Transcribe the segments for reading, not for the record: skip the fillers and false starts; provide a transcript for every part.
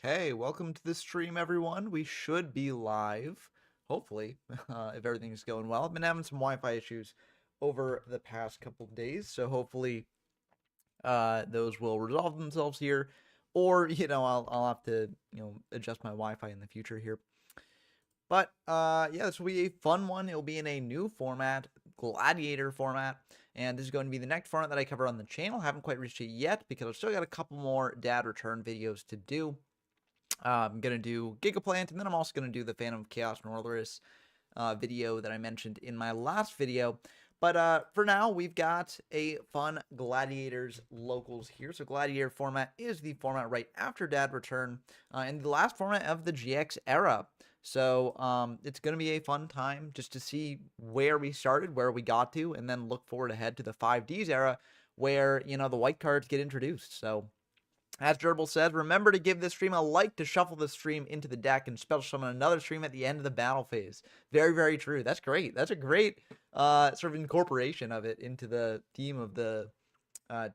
Okay, welcome to the stream, everyone. We should be live, hopefully, if everything's going well. I've been having some Wi-Fi issues over the past couple of days, so hopefully those will resolve themselves here, or I'll have to adjust my Wi-Fi in the future here. But yeah, this will be a fun one. It'll be in a new format, Gladiator format, and this is going to be the next format that I cover on the channel. I haven't quite reached it yet because I've still got a couple more dad return videos to do. I'm going to do Gigaplant, and then I'm also going to do the Phantom of Chaos Northerus video that I mentioned in my last video. But for now, we've got a fun Gladiators locals here. So Gladiator format is the format right after Dad Return, and the last format of the GX era. So it's going to be a fun time just to see where we started, where we got to, and then look forward ahead to the 5Ds era where, the white cards get introduced. So as Gerbil says, remember to give this stream a like to shuffle the stream into the deck and special summon another stream at the end of the battle phase. Very, very true. That's great. That's a great sort of incorporation of it into the theme of the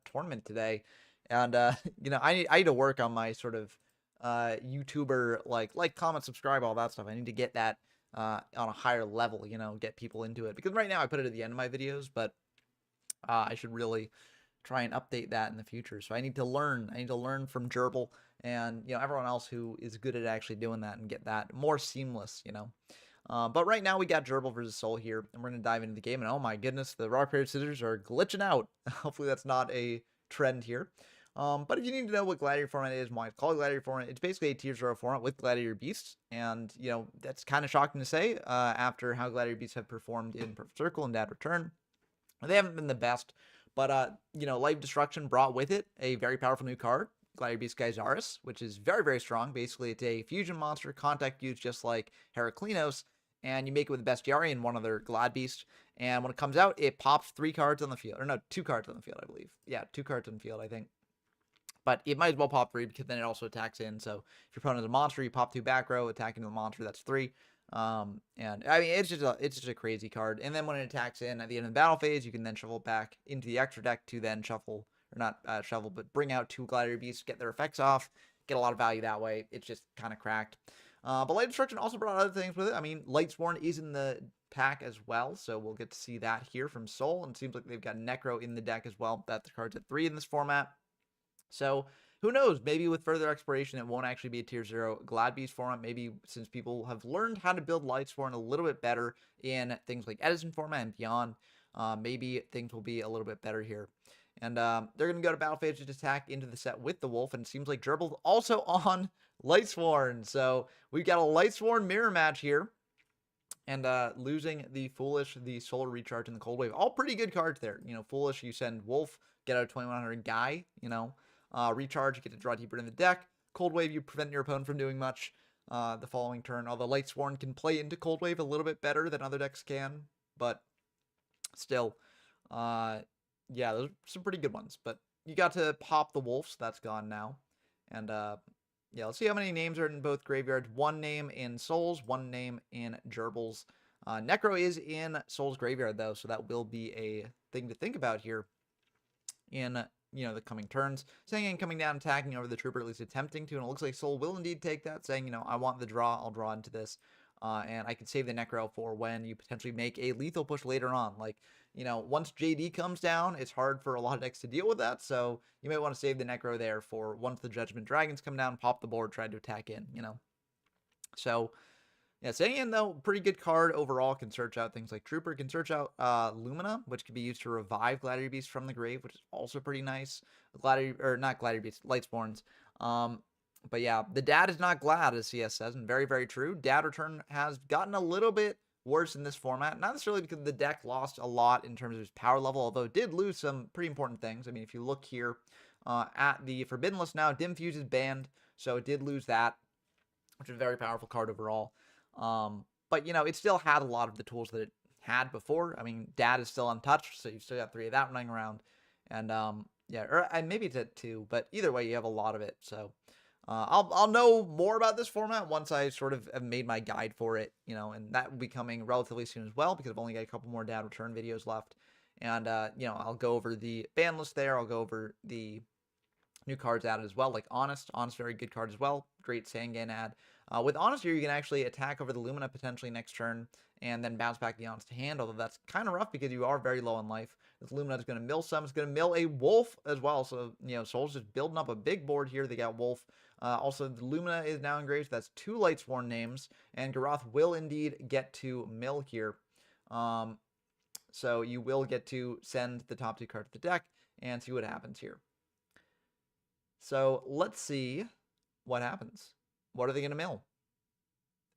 tournament today. And, I need to work on my sort of YouTuber, like, comment, subscribe, all that stuff. I need to get that on a higher level, get people into it. Because right now I put it at the end of my videos, but I should really try and update that in the future. So I need to learn. I need to learn from Gerbil and everyone else who is good at actually doing that and get that more seamless. But right now we got Gerbil versus Soul here, and we're gonna dive into the game. And oh my goodness, the rock paper scissors are glitching out. Hopefully that's not a trend here. But if you need to know what Gladiator format is, why it's called Gladiator format, it's basically a tier 0 format with Gladiator Beasts. And, that's kind of shocking to say after how Gladiator Beasts have performed in Perfect Circle and Dad Return. They haven't been the best, but Life Destruction brought with it a very powerful new card, Gladiator Beast Geysaris, which is very, very strong. Basically, it's a fusion monster, contact use just like Heraclinos, and you make it with the Bestiary and one other Glad Beast. And when it comes out, it pops 3 cards on the field. Or no, 2 cards on the field, I believe. Yeah, 2 cards on the field, I think. But it might as well pop 3 because then it also attacks in. So if your opponent is a monster, you pop 2 back row, attack into the monster, that's 3. And I mean, it's just a crazy card. And then when it attacks in at the end of the battle phase, you can then shuffle back into the extra deck to then shuffle, or not shuffle, but bring out 2 Gladiator Beasts, get their effects off, get a lot of value that way. It's just kind of cracked. But Light Destruction also brought other things with it. I mean, Lightsworn is in the pack as well, so we'll get to see that here from Soul. And it seems like they've got Necro in the deck as well. That the card's at 3 in this format. So who knows? Maybe with further exploration, it won't actually be a tier 0 Glad Beast format. Maybe since people have learned how to build Lightsworn a little bit better in things like Edison format and beyond, maybe things will be a little bit better here. And they're going to go to battle phase to attack into the set with the Wolf. And it seems like Gerbil's also on Lightsworn. So we've got a Lightsworn mirror match here. And losing the Foolish, the Solar Recharge, and the Cold Wave. All pretty good cards there. Foolish, you send Wolf, get out a 2100 guy, Recharge, you get to draw deeper in the deck. Cold Wave, you prevent your opponent from doing much the following turn. Although Lightsworn can play into Cold Wave a little bit better than other decks can. But still, yeah, those are some pretty good ones. But you got to pop the Wolf, so that's gone now. And yeah, let's see how many names are in both graveyards. 1 name in Soul's, 1 name in Gerbil's. Necro is in Soul's graveyard, though, so that will be a thing to think about here in the coming turns. Saying coming down, attacking over the trooper, at least attempting to, and it looks like Soul will indeed take that, saying, I want the draw, I'll draw into this. And I can save the Necro for when you potentially make a lethal push later on. Like, once JD comes down, it's hard for a lot of decks to deal with that, so you might want to save the Necro there for once the Judgment Dragons come down, pop the board, try to attack in, So, yeah, staying in, though, pretty good card overall. Can search out things like Trooper, can search out Lumina, which can be used to revive Gladiator Beasts from the grave, which is also pretty nice. Not Gladiator Beasts, Lightsworns. But yeah, the dad is not glad, as CS says, and very, very true. Dad Return has gotten a little bit worse in this format, not necessarily because the deck lost a lot in terms of its power level, although it did lose some pretty important things. I mean, if you look here at the Forbidden list now, Dim Fuse is banned, so it did lose that, which is a very powerful card overall. But it still had a lot of the tools that it had before. I mean, Dad is still untouched, so you've still got 3 of that running around. And yeah, or maybe it's at 2, but either way, you have a lot of it. So I'll know more about this format once I sort of have made my guide for it, and that will be coming relatively soon as well, because I've only got a couple more Dad Return videos left. And I'll go over the ban list there. I'll go over the new cards added as well, like Honest. Honest, very good card as well. Great Sangan add. With Honest here, you can actually attack over the Lumina potentially next turn and then bounce back the Honest to hand, although that's kind of rough because you are very low on life. This Lumina is going to mill some. It's going to mill a Wolf as well. So, Soul's just building up a big board here. They got Wolf. Also, the Lumina is now engraved. So that's 2 Lightsworn names, and Garoth will indeed get to mill here. So you will get to send the top 2 cards to the deck and see what happens here. So let's see what happens. What are they going to mill?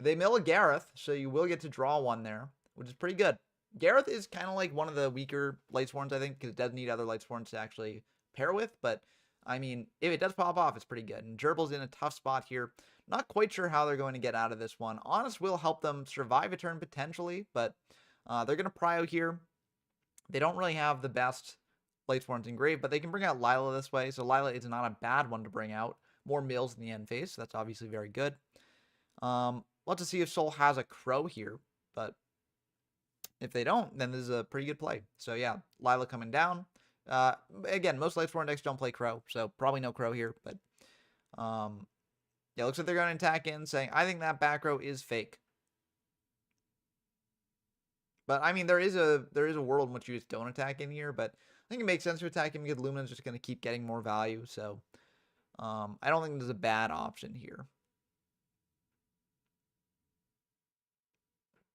They mill a Gareth, so you will get to draw one there, which is pretty good. Gareth is kind of like one of the weaker Lightsworns, I think, because it does need other Lightsworns to actually pair with. But, I mean, if it does pop off, it's pretty good. And Gerbil's in a tough spot here. Not quite sure how they're going to get out of this one. Honest will help them survive a turn potentially, but they're going to prio here. They don't really have the best Lightsworns engraved, but they can bring out Lila this way. So Lila is not a bad one to bring out. More mills in the end phase, so that's obviously very good. Let's just see if Soul has a Crow here, but if they don't, then this is a pretty good play. So yeah, Lila coming down. Again, most Lightsworn decks don't play Crow, so probably no Crow here, but yeah, looks like they're going to attack in, saying, I think that back row is fake. But I mean, there is a world in which you just don't attack in here, but I think it makes sense to attack him because Lumina's just going to keep getting more value. So I don't think there's a bad option here.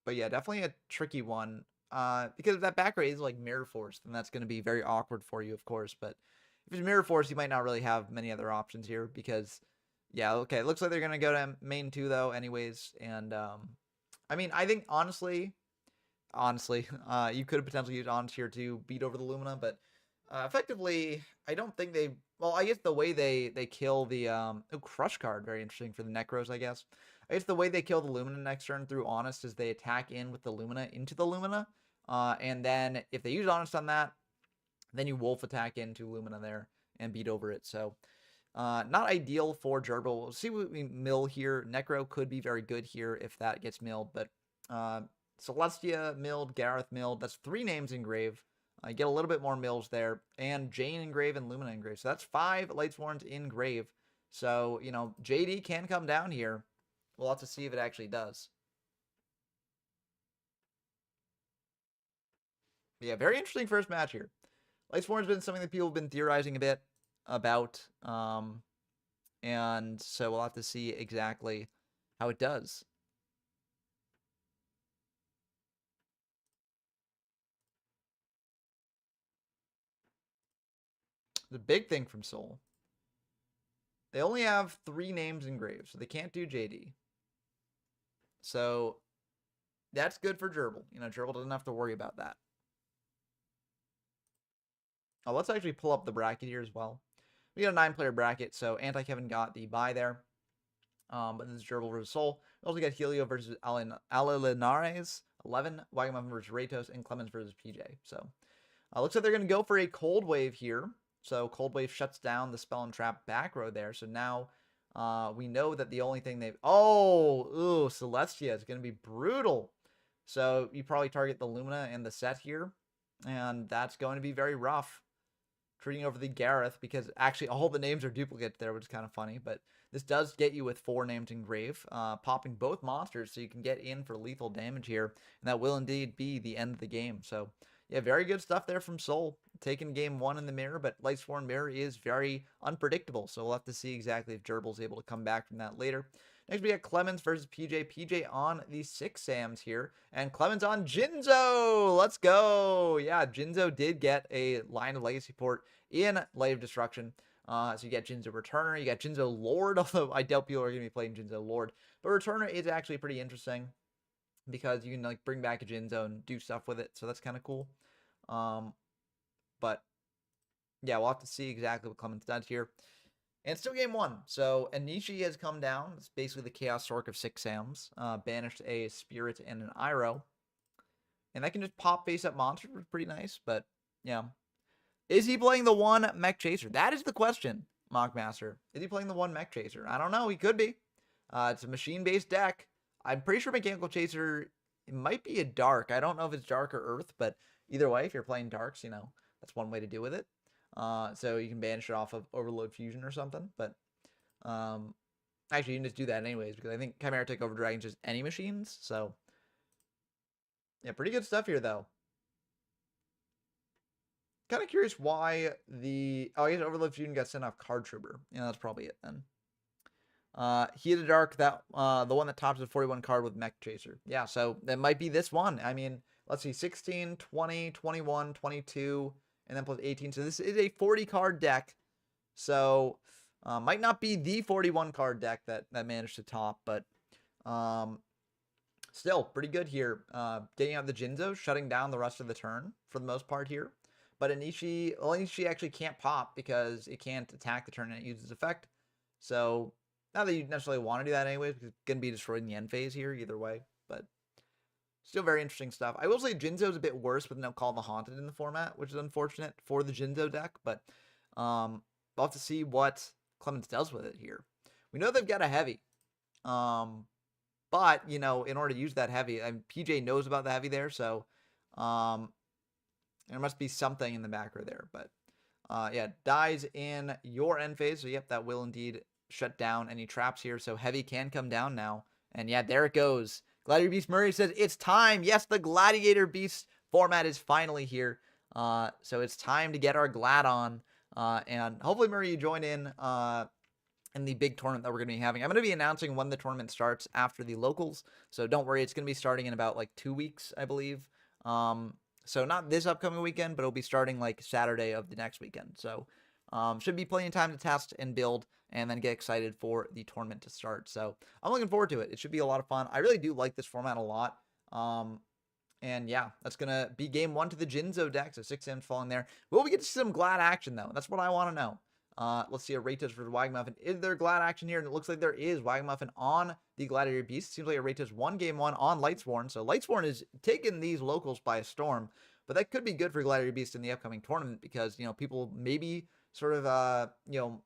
But yeah, definitely a tricky one. Because if that back row is like Mirror Force, then that's going to be very awkward for you, of course. But if it's Mirror Force, you might not really have many other options here because, yeah, okay, it looks like they're going to go to main 2, though, anyways. And, I mean, I think, honestly, you could potentially use Honest here to beat over the Lumina, but effectively, I don't think they... Well, I guess the way they kill the... Crush card, very interesting for the Necros, I guess. I guess the way they kill the Lumina next turn through Honest is they attack in with the Lumina into the Lumina, and then if they use Honest on that, then you Wolf attack into Lumina there and beat over it. So, not ideal for Gerbil. We'll see what we mill here. Necro could be very good here if that gets milled, but... Celestia milled, Gareth milled. That's 3 names engraved. You get a little bit more mills there. And Jane engraved and Lumina engraved. So that's 5 Lightsworns engraved. So, JD can come down here. We'll have to see if it actually does. Yeah, very interesting first match here. Lightsworn's been something that people have been theorizing a bit about. And so we'll have to see exactly how it does. The big thing from Soul. They only have 3 names engraved, so they can't do JD. So that's good for Gerbil. Gerbil doesn't have to worry about that. Oh, let's actually pull up the bracket here as well. We got a 9-player bracket, so Anti-Kevin got the bye there. But this is Gerbil versus Soul. We also got Helio versus Alilinares, 11, Wagamon versus Ratos, and Clemens versus PJ. So looks like they're going to go for a Cold Wave here. So Cold Wave shuts down the Spell and Trap back row there. So now we know that the only thing they've... Oh, Celestia is going to be brutal. So you probably target the Lumina and the set here. And that's going to be very rough. Treating over the Gareth, because actually all the names are duplicates there, which is kind of funny. But this does get you with 4 names engraved, popping both monsters so you can get in for lethal damage here. And that will indeed be the end of the game. So yeah, very good stuff there from Soul. Taking game 1 in the mirror, but Lightsworn Mirror is very unpredictable. So we'll have to see exactly if Gerbil's able to come back from that later. Next, we got Clemens versus PJ. PJ on the 6 Sams here, and Clemens on Jinzo. Let's go. Yeah, Jinzo did get a Line of Legacy port in Light of Destruction. So you get Jinzo Returner, you got Jinzo Lord, although I doubt people are going to be playing Jinzo Lord. But Returner is actually pretty interesting because you can bring back a Jinzo and do stuff with it. So that's kind of cool. But yeah, we'll have to see exactly what Clemens does here. And it's still game 1. So Anishi has come down. It's basically the Chaos Sork of 6 Sams. Banished a Spirit and an Iroh. And that can just pop face-up monsters, which is pretty nice. But yeah. Is he playing the 1 Mech Chaser? That is the question, Mockmaster. Is he playing the 1 Mech Chaser? I don't know. He could be. It's a machine-based deck. I'm pretty sure Mechanical Chaser, it might be a Dark. I don't know if it's Dark or Earth, but either way, if you're playing Darks, that's one way to do with it. So you can banish it off of Overload Fusion or something. But actually, you can just do that anyways, because I think Chimera Takeover Dragon's just any machines. So yeah, pretty good stuff here, though. Kind of curious why the... Oh, I guess Overload Fusion got sent off Card Trooper. Yeah, that's probably it then. Heat of the Dark, that the one that tops the 41 card with Mech Chaser. Yeah, so that might be this one. I mean, let's see, 16, 20, 21, 22, and then plus 18. So this is a 40 card deck. So might not be the 41 card deck that managed to top, but still pretty good here. Getting out the Jinzo, shutting down the rest of the turn for the most part here. But Anishi actually can't pop because it can't attack the turn and it uses effect. So not that you necessarily want to do that anyways, because it's going to be destroyed in the end phase here either way. But still very interesting stuff. I will say Jinzo's a bit worse with no Call the Haunted in the format, which is unfortunate for the Jinzo deck. But we'll have to see what Clemens does with it here. We know they've got a heavy. But, you know, in order to use that heavy, PJ knows about the heavy there, so there must be something in the backer there. But, yeah, dies in your end phase, so yep, that will indeed shut down any traps here, so heavy can come down now. And yeah, there it goes. Gladiator Beast Murray says, it's time! Yes, the Gladiator Beast format is finally here. So it's time to get our Glad on. And hopefully, Murray, you join in the big tournament that we're going to be having. I'm going to be announcing when the tournament starts after the locals, so don't worry, it's going to be starting in about like 2 weeks, I believe. So not this upcoming weekend, but it'll be starting like Saturday of the next weekend. So should be plenty of time to test and build and then get excited for the tournament to start. So I'm looking forward to it. It should be a lot of fun. I really do like this format a lot. And yeah, that's going to be game 1 to the Jinzo deck. So 6 M's falling there. Will we get to see some Glad action though? That's what I want to know. Let's see a Ratos for Wagamuffin. Is there Glad action here? And it looks like there is Wagamuffin on the Gladiator Beast. Seems like a Ratos won game 1 on Lightsworn. So Lightsworn is taking these locals by a storm. But that could be good for Gladiator Beast in the upcoming tournament because, you know, people maybe sort of, you know,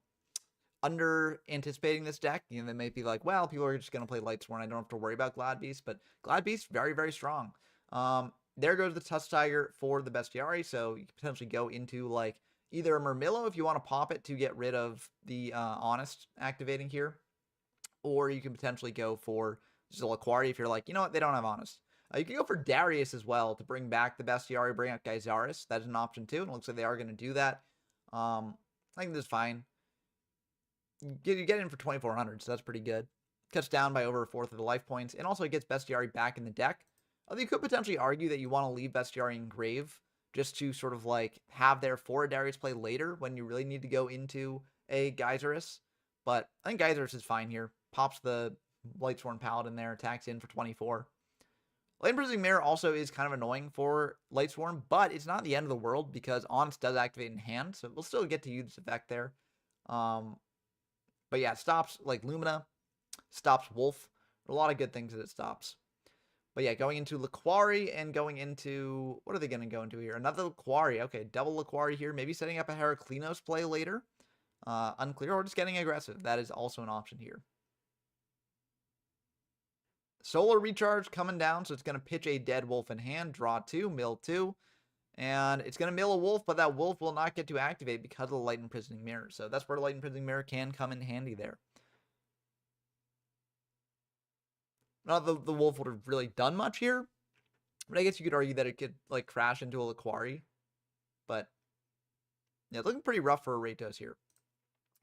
under anticipating this deck. You know, they might be like, well, people are just going to play Lightsworn. I don't have to worry about Glad Beast. But Glad Beast, very, very strong. There goes the Tusk Tiger for the Bestiari. So you can potentially go into like either a Murmillo if you want to pop it to get rid of the Honest activating here, or you can potentially go for Ziliquari if you're like, you know what, they don't have Honest. You can go for Darius as well to bring back the Bestiari, bring out Geysaris. That is an option too, and it looks like they are going to do that. I think this is fine. You get in for 2,400, so that's pretty good. Cuts down by over a fourth of the life points, and also it gets Bestiari back in the deck. Although you could potentially argue that you want to leave Bestiari in grave just to sort of like have there for a Darius play later when you really need to go into a Geysaris. But I think Geysaris is fine here. Pops the Lightsworn Paladin there, attacks in for 24. Lane Imprisoning Mirror also is kind of annoying for Lightsworn, but it's not the end of the world because Honest does activate in hand, so we'll still get to use this effect there. But yeah, it stops like Lumina, stops Wolf. A lot of good things that it stops. But yeah, going into Liquari and going into... What are they going to go into here? Another Liquari. Okay, double Liquari here. Maybe setting up a Heraclinos play later. Unclear. Or just getting aggressive. That is also an option here. Solar Recharge coming down. So it's going to pitch a dead wolf in hand. Draw 2. Mill 2. And it's going to mill a wolf. But that wolf will not get to activate because of the Light Imprisoning Mirror. So that's where Light Imprisoning Mirror can come in handy there. Not that the wolf would have really done much here, but I guess you could argue that it could like crash into a Liquari. But yeah, it's looking pretty rough for a Ratos here.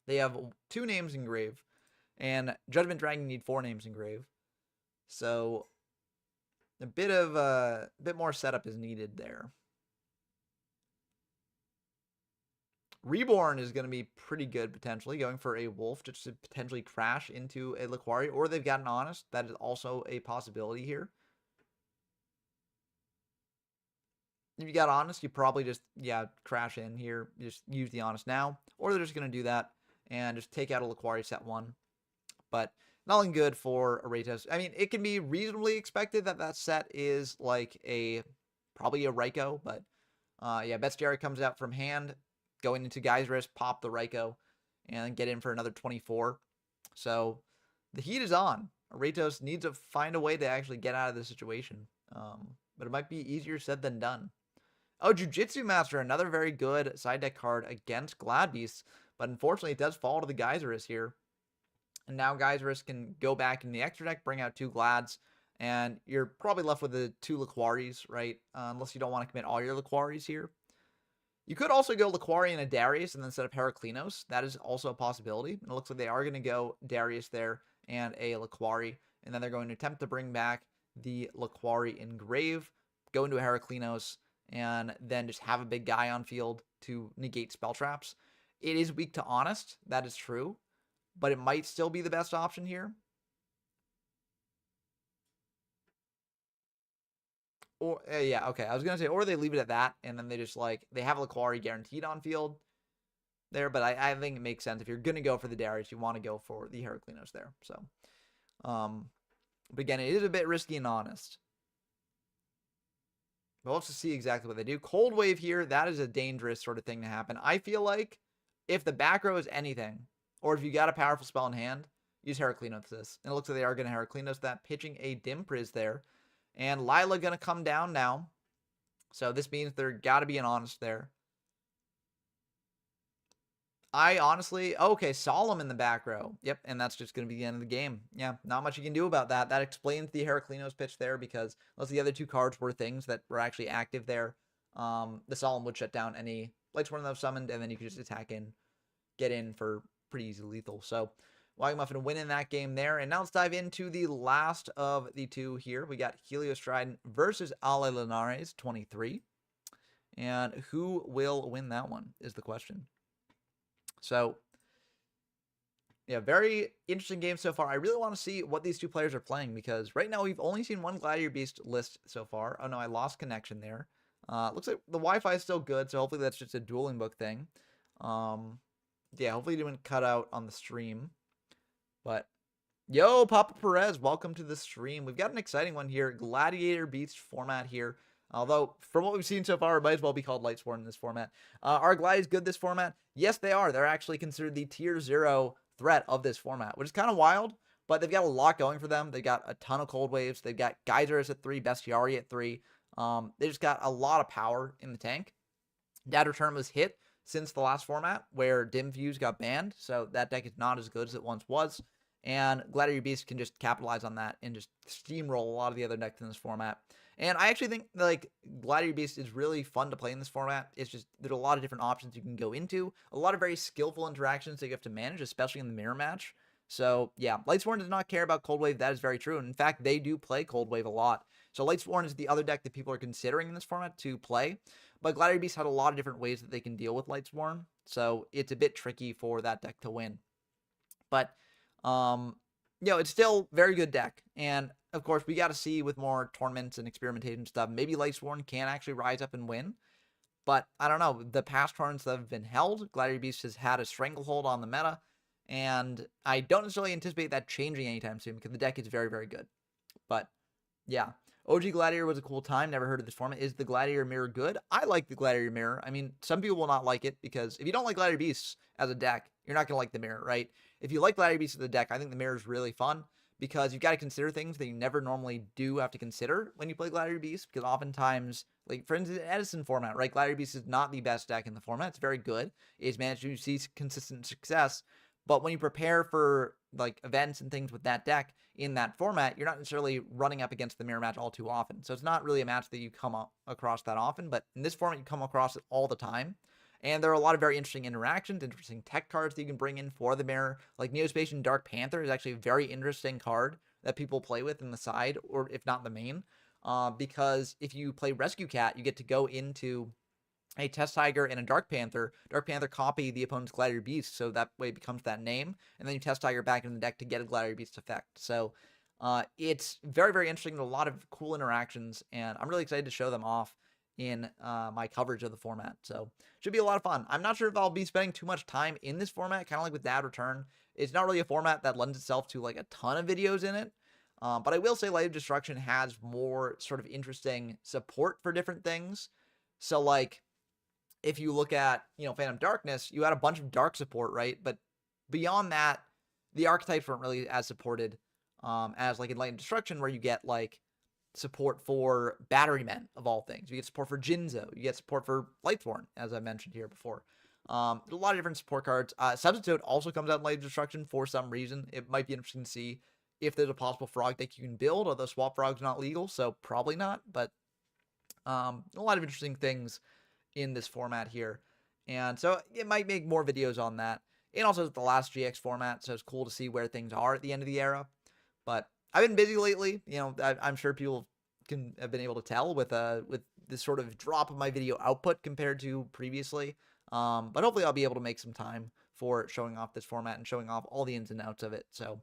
They have 2 names in grave, and Judgment Dragon need 4 names in grave. So a bit more setup is needed there. Reborn is going to be pretty good, potentially, going for a wolf just to potentially crash into a Liquari, or they've got an Honest. That is also a possibility here. If you got Honest, you probably just, yeah, crash in here. Just use the Honest now, or they're just going to do that and just take out a Liquari set 1. But nothing good for a Ratos. I mean, it can be reasonably expected that that set is like probably a Raikou, but yeah, Bestiary comes out from hand. Going into Geysaris, pop the Raikou, and get in for another 24. So the heat is on. Ratos needs to find a way to actually get out of this situation. But it might be easier said than done. Oh, Jujitsu Master, another very good side deck card against Glad Beasts, but unfortunately it does fall to the Geyserus here. And now Geyserus can go back in the extra deck, bring out 2 Glads, and you're probably left with the 2 Laquaris, right? Unless you don't want to commit all your Laquaris here. You could also go Laquari and a Darius and then set up Heraclinos. That is also a possibility. And it looks like they are going to go Darius there and a Laquari. And then they're going to attempt to bring back the Laquari Engrave, go into a Heraclinos, and then just have a big guy on field to negate spell traps. It is weak to Honest. That is true. But it might still be the best option here. Or, yeah, okay. I was going to say, or they leave it at that, and then they just, like, they have Laquari guaranteed on field there, but I think it makes sense. If you're going to go for the Darius, you want to go for the Heraclinos there. So, but again, it is a bit risky and Honest. We'll have to see exactly what they do. Cold Wave here, that is a dangerous sort of thing to happen. I feel like if the back row is anything, or if you got a powerful spell in hand, use Heraclinos this. And it looks like they are going to Heraclinos that, pitching a Dimpriz there. And Lila going to come down now. So this means there got to be an Honest there. I honestly, okay, Solemn in the back row. Yep, and that's just going to be the end of the game. Yeah, not much you can do about that. That explains the Heraclinos pitch there, because unless the other 2 cards were things that were actually active there, the Solemn would shut down any Lightsworn that was summoned, and then you could just attack in, get in for pretty easy lethal. So Waggmuffin win in that game there. And now let's dive into the last of the 2 here. We got Helios Trident versus Ale Linares 23. And who will win that one is the question. So, yeah, very interesting game so far. I really want to see what these 2 players are playing, because right now we've only seen one Gladiator Beast list so far. Oh, no, I lost connection there. Looks like the Wi-Fi is still good, so hopefully that's just a dueling book thing. Yeah, hopefully it didn't cut out on the stream. But, yo, Papa Perez, welcome to the stream. We've got an exciting one here. Gladiator Beast format here. Although, from what we've seen so far, it might as well be called Lightsworn in this format. Are Gladies good this format? Yes, they are. They're actually considered the tier 0 threat of this format, which is kind of wild, but they've got a lot going for them. They've got a ton of Cold Waves. They've got Geysers at 3, Bestiari at 3. They just got a lot of power in the tank. Dad Return was hit since the last format, where Dim Fuse got banned, so that deck is not as good as it once was. And Gladiator Beast can just capitalize on that and just steamroll a lot of the other decks in this format. And I actually think, like, Gladiator Beast is really fun to play in this format. It's just, there's a lot of different options you can go into. A lot of very skillful interactions that you have to manage, especially in the mirror match. So, yeah, Lightsworn does not care about Cold Wave. That is very true. And in fact, they do play Cold Wave a lot. So Lightsworn is the other deck that people are considering in this format to play. But Gladiator Beast had a lot of different ways that they can deal with Lightsworn. So it's a bit tricky for that deck to win. But, it's still a very good deck. And of course, we got to see with more tournaments and experimentation stuff, maybe Lightsworn can actually rise up and win. But I don't know. The past tournaments that have been held, Gladiator Beast has had a stranglehold on the meta. And I don't necessarily anticipate that changing anytime soon, because the deck is very, very good. But yeah, OG Gladiator was a cool time. Never heard of this format. Is the Gladiator Mirror good? I like the Gladiator Mirror. I mean, some people will not like it, because if you don't like Gladiator Beasts as a deck, you're not going to like the Mirror, right? If you like Gladiator Beasts as a deck, I think the Mirror is really fun, because you've got to consider things that you never normally do have to consider when you play Gladiator Beasts, because oftentimes, like, for instance, Edison format, right? Gladiator Beasts is not the best deck in the format. It's very good. It's managed to see consistent success. But when you prepare for, like, events and things with that deck in that format, you're not necessarily running up against the mirror match all too often. So it's not really a match that you come across that often. But in this format, you come across it all the time. And there are a lot of very interesting interactions, interesting tech cards that you can bring in for the mirror. Like Neospatian Dark Panther is actually a very interesting card that people play with in the side, or if not the main. Because if you play Rescue Cat, you get to go into a Test Tiger and a Dark Panther. Dark Panther copy the opponent's Gladiator Beast, so that way it becomes that name. And then you Test Tiger back in the deck to get a Gladiator Beast effect. So it's very, very interesting. A lot of cool interactions, and I'm really excited to show them off in my coverage of the format. So should be a lot of fun. I'm not sure if I'll be spending too much time in this format, kind of like with Dad Return. It's not really a format that lends itself to like a ton of videos in it. But I will say Light of Destruction has more sort of interesting support for different things. So like, if you look at, Phantom Darkness, you had a bunch of dark support, right? But beyond that, the archetypes weren't really as supported as like in Light and Destruction, where you get like support for Battery Men, of all things. You get support for Jinzo. You get support for Lightsworn, as I mentioned here before. There's a lot of different support cards. Substitute also comes out in Light Destruction for some reason. It might be interesting to see if there's a possible frog deck you can build, although swap frog's not legal, so probably not. But a lot of interesting things in this format here. And so it might make more videos on that. And also it's the last GX format, so it's cool to see where things are at the end of the era. But I've been busy lately. You know, I'm sure people have been able to tell with this sort of drop of my video output compared to previously. But hopefully I'll be able to make some time for showing off this format and showing off all the ins and outs of it. So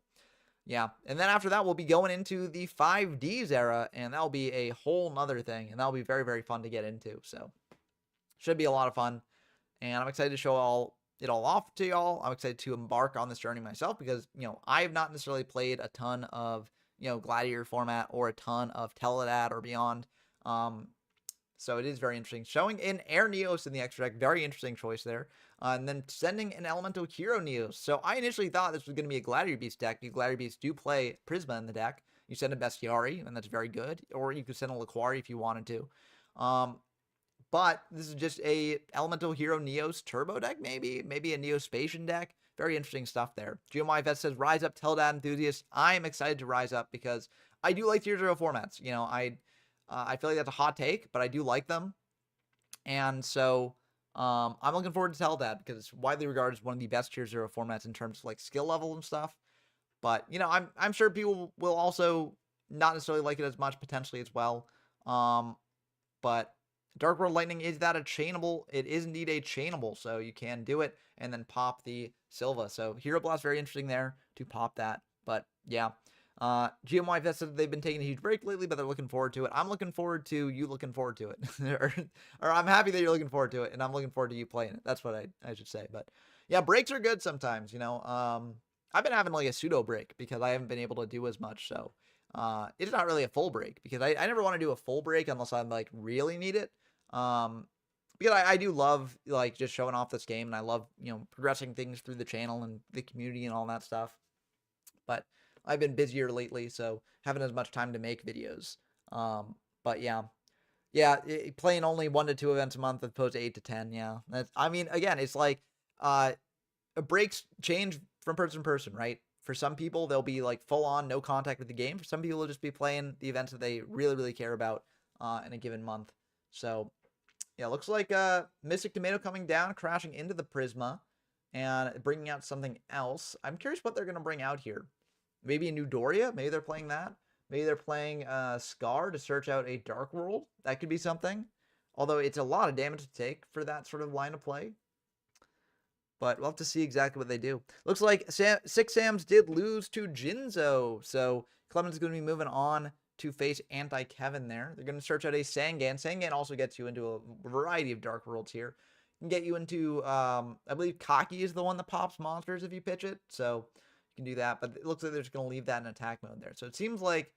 yeah, and then after that, we'll be going into the 5Ds era, and that'll be a whole nother thing, and that'll be very, very fun to get into. So should be a lot of fun, and I'm excited to show it all off to y'all. I'm excited to embark on this journey myself because, you know, I have not necessarily played a ton of, you know, Gladiator format or a ton of Teledad or beyond. So it is very interesting. Showing in Air Neos in the extra deck, very interesting choice there. And then sending an Elemental Hero Neos. So I initially thought this was going to be a Gladiator Beast deck. The Gladiator Beasts do play Prisma in the deck. You send a Bestiari, and that's very good. Or you could send a Laquari if you wanted to. But this is just a Elemental Hero Neos Turbo deck, maybe a Neospatian deck. Very interesting stuff there. GMYFS says, rise up, Teledad enthusiasts. I am excited to rise up because I do like Tier 0 formats. You know, I feel like that's a hot take, but I do like them. And so I'm looking forward to Teledad because it's widely regarded as one of the best Tier 0 formats in terms of like skill level and stuff. But, you know, I'm sure people will also not necessarily like it as much potentially as well. But Dark World Lightning, is that a chainable? It is indeed a chainable, so you can do it and then pop the Silva. So Hero Blast, very interesting there to pop that. But yeah, GMY said they've been taking a huge break lately, but they're looking forward to it. I'm looking forward to you looking forward to it. or I'm happy that you're looking forward to it, and I'm looking forward to you playing it. That's what I should say. But yeah, breaks are good sometimes, you know. I've been having like a pseudo break because I haven't been able to do as much, so it's not really a full break because I never want to do a full break unless I like really need it. Because I do love like just showing off this game, and I love, you know, progressing things through the channel and the community and all that stuff. But I've been busier lately, so haven't as much time to make videos. But yeah, playing only 1 to 2 events a month as opposed to 8 to 10. Yeah, I mean, again, it's like breaks change from person to person, right? For some people, they'll be like full on no contact with the game. For some people, they'll just be playing the events that they really, really care about in a given month. So yeah, looks like Mystic Tomato coming down, crashing into the Prisma, and bringing out something else. I'm curious what they're going to bring out here. Maybe a new Doria? Maybe they're playing that. Maybe they're playing Scar to search out a Dark World. That could be something. Although it's a lot of damage to take for that sort of line of play. But we'll have to see exactly what they do. Looks like Six Sams did lose to Jinzo. So Clement's going to be moving on to face Anti-Kevin there. They're going to search out a Sangan. Sangan also gets you into a variety of Dark Worlds here. Can get you into, I believe Cocky is the one that pops monsters if you pitch it. So you can do that. But it looks like they're just going to leave that in attack mode there. So it seems like,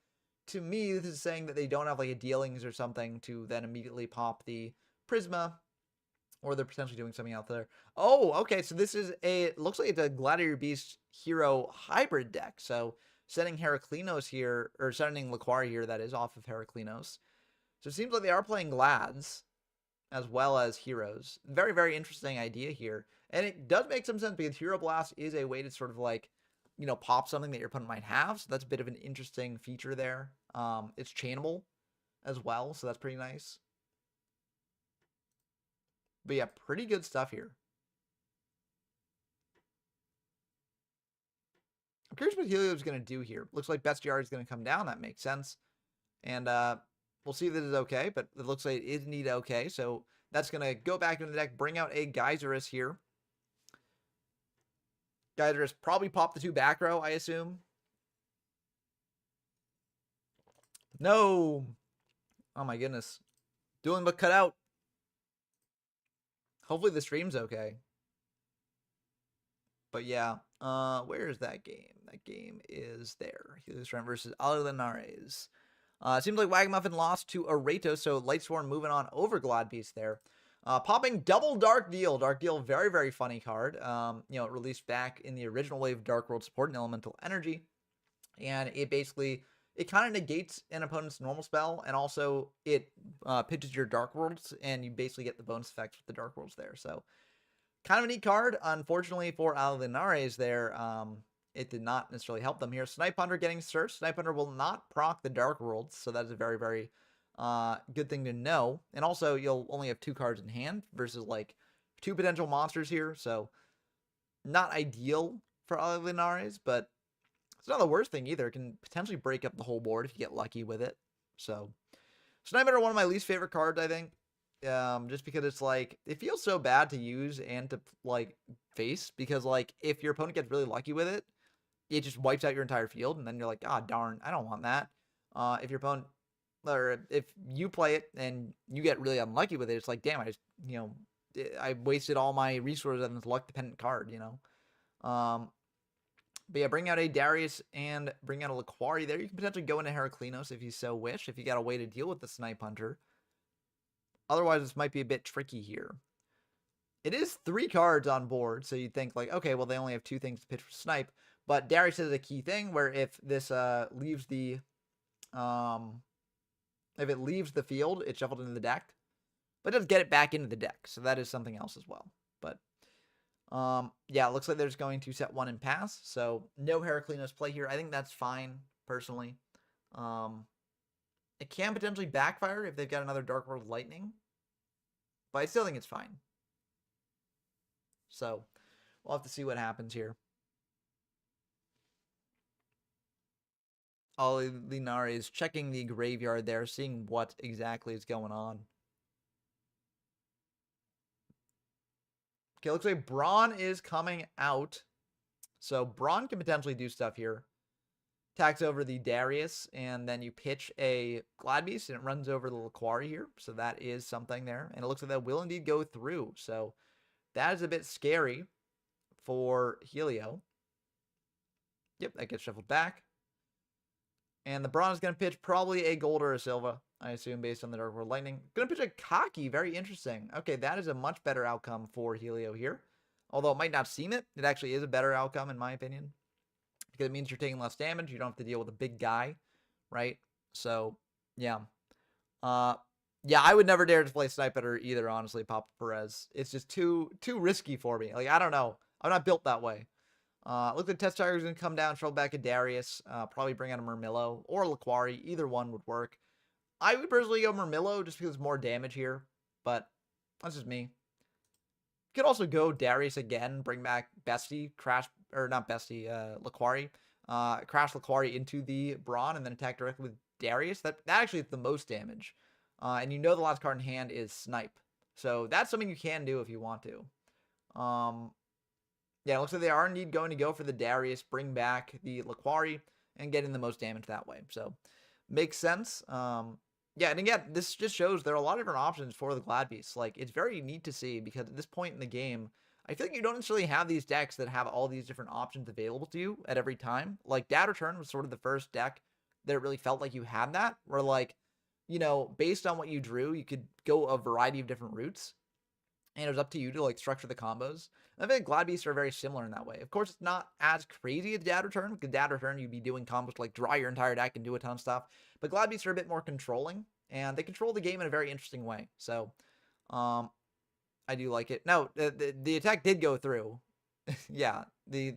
to me, this is saying that they don't have like a dealings or something to then immediately pop the Prisma. Or they're potentially doing something out there. Oh, okay. So this is it looks like it's a Gladiator Beast Hero hybrid deck. So sending Heraclinos here, or sending Laquari here, that is, off of Heraclinos. So it seems like they are playing Glads as well as Heroes. Very, very interesting idea here. And it does make some sense because Hero Blast is a way to sort of like, you know, pop something that your opponent might have. So that's a bit of an interesting feature there. It's chainable as well, so that's pretty nice. But yeah, pretty good stuff here. I'm curious what Helio's going to do here. Looks like Bestiari is going to come down. That makes sense. And we'll see if this is okay, but it looks like it is indeed okay. So that's going to go back into the deck, bring out a Geyserus here. Geyserus probably pop the 2 back row, I assume. No. Oh my goodness. Doing but cut out. Hopefully the stream's okay. But yeah, where is that game? That game is there. Helios Rent versus Alinares. It seems like Wagamuffin lost to Areto, so Lightsworn moving on over Glad Beast there. Popping double Dark Deal. Dark Deal, very, very funny card. You know, it released back in the original wave of Dark World support and Elemental Energy. And it basically it kind of negates an opponent's normal spell, and also it pitches your Dark Worlds, and you basically get the bonus effects with the Dark Worlds there. So kind of a neat card. Unfortunately for Alinares there, it did not necessarily help them here. Snipe Hunter getting searched. Snipe Hunter will not proc the Dark Worlds, so that is a very, very good thing to know. And also, you'll only have 2 cards in hand versus like 2 potential monsters here, so not ideal for Alinares, but it's not the worst thing either. It can potentially break up the whole board if you get lucky with it. So, Snipe Hunter, one of my least favorite cards, I think. Just because it's like, it feels so bad to use and to like face, because like if your opponent gets really lucky with it, it just wipes out your entire field, and then you're like, ah, darn, I don't want that. If your opponent, or if you play it and you get really unlucky with it, it's like, damn, I just, I wasted all my resources on this luck dependent card, But yeah, bring out a Darius and bring out a Laquari there. You can potentially go into Heraclinos if you so wish, if you got a way to deal with the Snipe Hunter. Otherwise, this might be a bit tricky here. It is 3 cards on board, so you'd think like, okay, well, they only have 2 things to pitch for Snipe. But Darius is a key thing where if this leaves the if it leaves the field, it's shuffled into the deck. But it does get it back into the deck, so that is something else as well. But yeah, it looks like they're just going to set 1 and pass. So no Heraclinos play here. I think that's fine, personally. It can potentially backfire if they've got another Dark World Lightning, but I still think it's fine. So we'll have to see what happens here. Alinari is checking the graveyard there, seeing what exactly is going on. Okay, looks like Brawn is coming out. So Brawn can potentially do stuff here. Attacks over the Darius, and then you pitch a Gladbeast, and it runs over the Laquari here. So that is something there. And it looks like that will indeed go through. So that is a bit scary for Helio. Yep, that gets shuffled back. And the Brawn is going to pitch probably a Gold or a Silva, I assume, based on the Dark World Lightning. Going to pitch a Cocky. Very interesting. Okay, that is a much better outcome for Helio here. Although it might not seem it, it actually is a better outcome, in my opinion. Because it means you're taking less damage. You don't have to deal with a big guy, right? So, yeah. Yeah, I would never dare to play Snipe Hunter either, honestly, Papa Perez. It's just too risky for me. Like, I don't know. I'm not built that way. Look, the Test Tiger's going to come down, throw back a Darius, probably bring out a Murmillo or a Laquari. Either one would work. I would personally go Murmillo just because more damage here, but that's just me. You could also go Darius again, bring back Bestie, crash, or not Bestie, Laquari. Crash Laquari into the Brawn and then attack directly with Darius. That actually is the most damage. And you know the last card in hand is Snipe. So that's something you can do if you want to. Yeah, it looks like they are indeed going to go for the Darius, bring back the Laquari, and get in the most damage that way. So, makes sense. Yeah, and again, this just shows there are a lot of different options for the Gladbeasts. Like, it's very neat to see, because at this point in the game, I feel like you don't necessarily have these decks that have all these different options available to you at every time. Like, Dad Return was sort of the first deck that it really felt like you had that, where, like, based on what you drew, you could go a variety of different routes. And it was up to you to, like, structure the combos. And I think Gladbeasts are very similar in that way. Of course, it's not as crazy as Dad Return, because Dad Return, you'd be doing combos to, like, draw your entire deck and do a ton of stuff. But Gladbeasts are a bit more controlling, and they control the game in a very interesting way. So, I do like it. No, the attack did go through. Yeah, the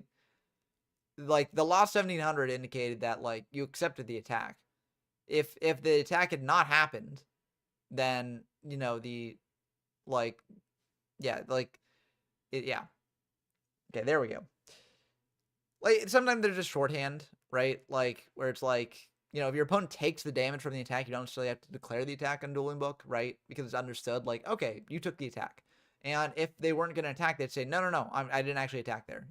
last 1700 indicated that, like, you accepted the attack. If the attack had not happened, then, yeah, yeah. Okay, there we go. Like, sometimes they're just shorthand, right? Like, where it's like, if your opponent takes the damage from the attack, you don't necessarily have to declare the attack on Dueling Book, right? Because it's understood, like, okay, you took the attack. And if they weren't going to attack, they'd say, no, I didn't actually attack there,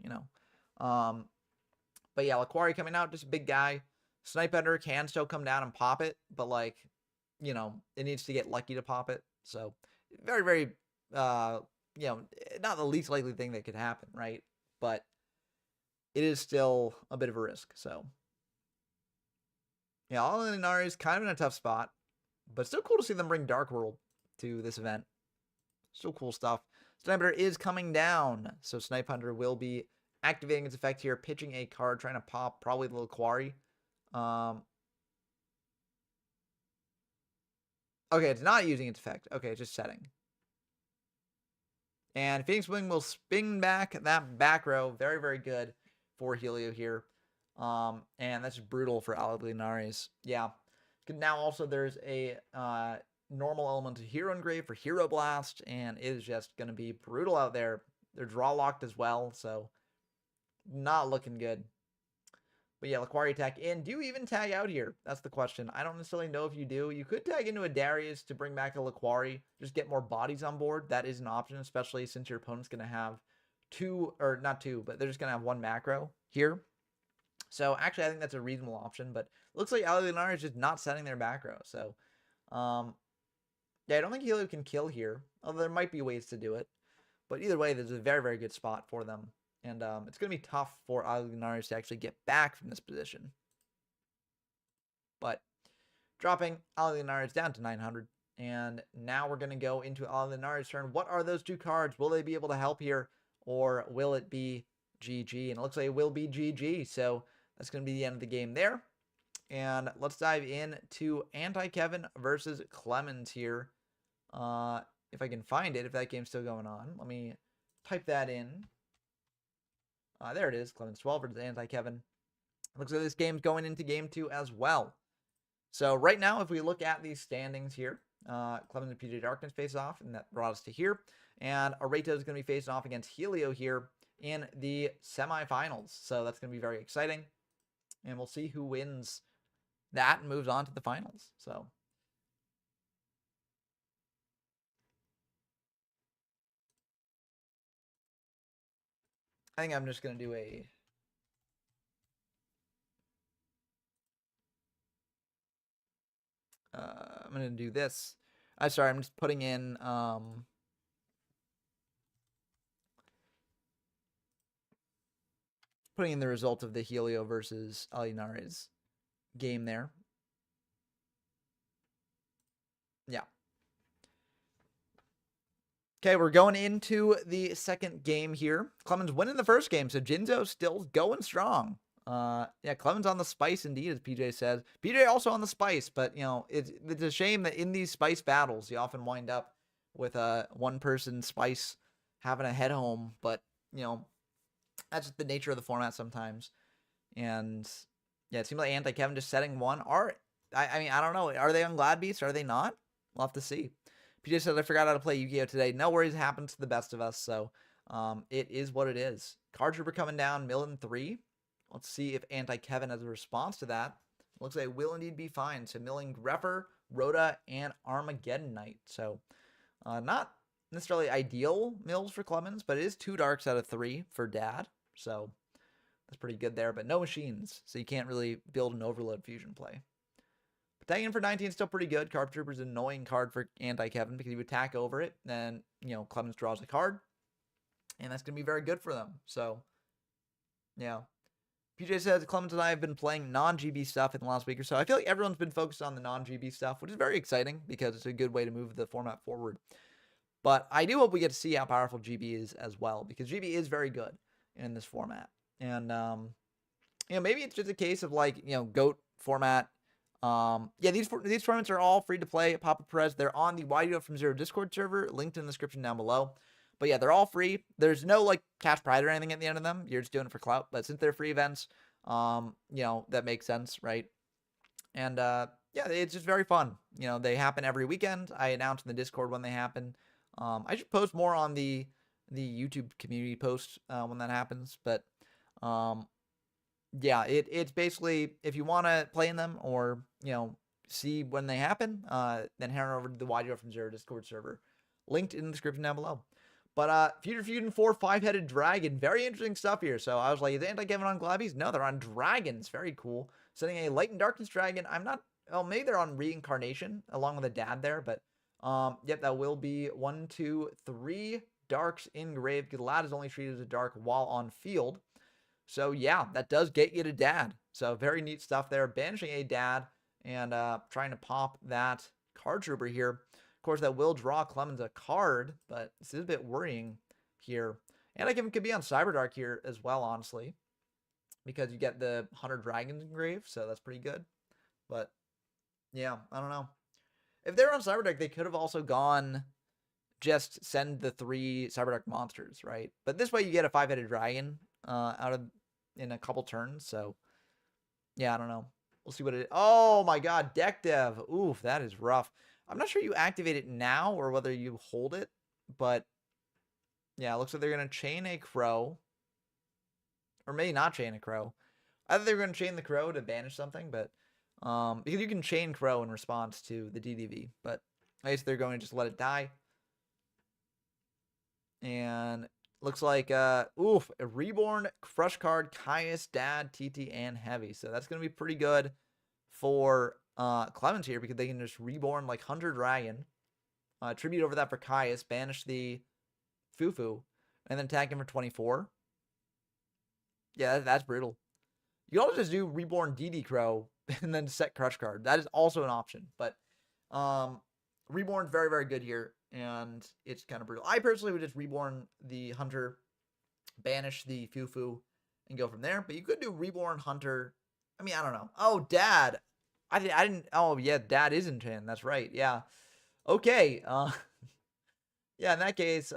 But yeah, Laquari coming out, just a big guy. Snipe Hunter can still come down and pop it, but, like, it needs to get lucky to pop it. So, very, very, not the least likely thing that could happen, right? But it is still a bit of a risk, so. Yeah, Alinari is kind of in a tough spot, but still cool to see them bring Dark World to this event. Still cool stuff. Snipe Hunter is coming down, so Snipe Hunter will be activating its effect here, pitching a card, trying to pop probably the Laquari. Okay, it's not using its effect. Okay, it's just setting. And Phoenix Wing will spin back that back row. Very, very good for Helio here. And that's just brutal for Aliguinares. Yeah. Now also there's a normal elemental hero engrave for Hero Blast, and it is just going to be brutal out there. They're draw locked as well, so not looking good. But yeah, Laquari attack in. Do you even tag out here? That's the question. I don't necessarily know if you do. You could tag into a Darius to bring back a Laquari. Just get more bodies on board. That is an option, especially since your opponent's going to have two, or not two, but they're just going to have one macro here. So actually, I think that's a reasonable option. But it looks like Aliguinar is just not setting their macro. So, yeah, I don't think Helio can kill here. Although there might be ways to do it. But either way, there's a very, very good spot for them. And it's going to be tough for Aliguinares to actually get back from this position. But dropping Aliguinares down to 900. And now we're going to go into Aliguinares' turn. What are those two cards? Will they be able to help here? Or will it be GG? And it looks like it will be GG. So that's going to be the end of the game there. And let's dive into Anti-Kevin versus Clemens here. If I can find it, if that game's still going on. Let me type that in. There it is. Clemens 12 versus Anti-Kevin. Looks like this game's going into game 2 as well. So right now, if we look at these standings here, Clemens and PJ Darkness face off, and that brought us to here. And Areto is going to be facing off against Helio here in the semifinals. So that's going to be very exciting. And we'll see who wins that and moves on to the finals. So I think I'm just going to do a... I'm going to do this. Sorry, I'm just putting in... putting in the result of the Helio versus Aliguinares game there. Yeah. Okay, we're going into the second game here. Clemens winning the first game, so Jinzo still going strong. Yeah, Clemens on the spice indeed, as PJ says. PJ also on the spice, but you know, it's a shame that in these spice battles, you often wind up with a one-person spice having a head home. But you know, that's just the nature of the format sometimes. And yeah, it seems like Anti-Kevin just setting one. I mean, I don't know. Are they on Glad Beast? Are they not? We'll have to see. PJ says, I forgot how to play Yu-Gi-Oh! Today. No worries, it happens to the best of us. So it is what it is. Card Trooper coming down, Millen 3. Let's see if Anti-Kevin has a response to that. Looks like it will indeed be fine. So milling Grepher, Rhoda, and Armageddon Knight. So not necessarily ideal mills for Clemens, but it is 2 darks out of 3 for Dad. So that's pretty good there, but no machines. So you can't really build an overload fusion play. Tagging for 19 is still pretty good. Carp Trooper's an annoying card for Anti-Kevin because you attack over it, then, you know, Clemens draws a card. And that's going to be very good for them. So, yeah. PJ says, Clemens and I have been playing non-GB stuff in the last week or so. I feel like everyone's been focused on the non-GB stuff, which is very exciting because it's a good way to move the format forward. But I do hope we get to see how powerful GB is as well, because GB is very good in this format. And, you know, maybe it's just a case of like, you know, GOAT format. Yeah, these tournaments are all free to play at Papa Perez. They're on the YDO from Zero Discord server, linked in the description down below. But yeah, they're all free. There's no like cash prize or anything at the end of them. You're just doing it for clout. But since they're free events, you know, that makes sense, right? And yeah, it's just very fun. You know, they happen every weekend. I announce in the Discord when they happen. I should post more on the YouTube community post when that happens. But yeah, it's basically, if you want to play in them or, you know, see when they happen, then head on over to the YGO from Zero Discord server, linked in the description down below. But Future Fusion 4 5-headed dragon, very interesting stuff here. So I was like, is Anti-Kevin on Glabbies? No, they're on dragons. Very cool. Setting a Light and Darkness dragon. I'm not, well, maybe they're on Reincarnation along with a dad there, but yep, that will be 1, 2, 3 darks engraved. The lad is only treated as a dark while on field. So yeah, that does get you to dad. So very neat stuff there. Banishing a dad and trying to pop that card trooper here. Of course, that will draw Clemens a card, but this is a bit worrying here. And I could be on Cyberdark here as well, honestly, because you get the 100 dragons engraved, so that's pretty good. But yeah, I don't know. If they're on Cyberdeck, they could have also gone just send the 3 Cyberdeck monsters, right? But this way you get a 5-headed dragon out of in a couple turns. So yeah, I don't know. We'll see what it is. Oh my god, deck dev. Oof, that is rough. I'm not sure you activate it now or whether you hold it, but yeah, it looks like they're going to chain a crow. Or maybe not chain a crow. I thought they were going to chain the crow to banish something, but because you can chain crow in response to the DDV, but I guess they're going to just let it die. And looks like oof, a reborn crush card, Caius, Dad, TT, and Heavy. So that's going to be pretty good for Clemens here because they can just reborn like Hunter Dragon, tribute over that for Caius, banish the Fufu, and then attack him for 24. Yeah, that's brutal. You can also just do reborn DD Crow and then set crush card. That is also an option, but reborn's very, very good here, and it's kind of brutal. I personally would just reborn the Hunter, banish the Fufu, and go from there. But you could do reborn Hunter. I mean, I don't know. Oh, Dad. I didn't. Oh, yeah, Dad is in Chan. That's right. Yeah. Okay. Yeah. In that case,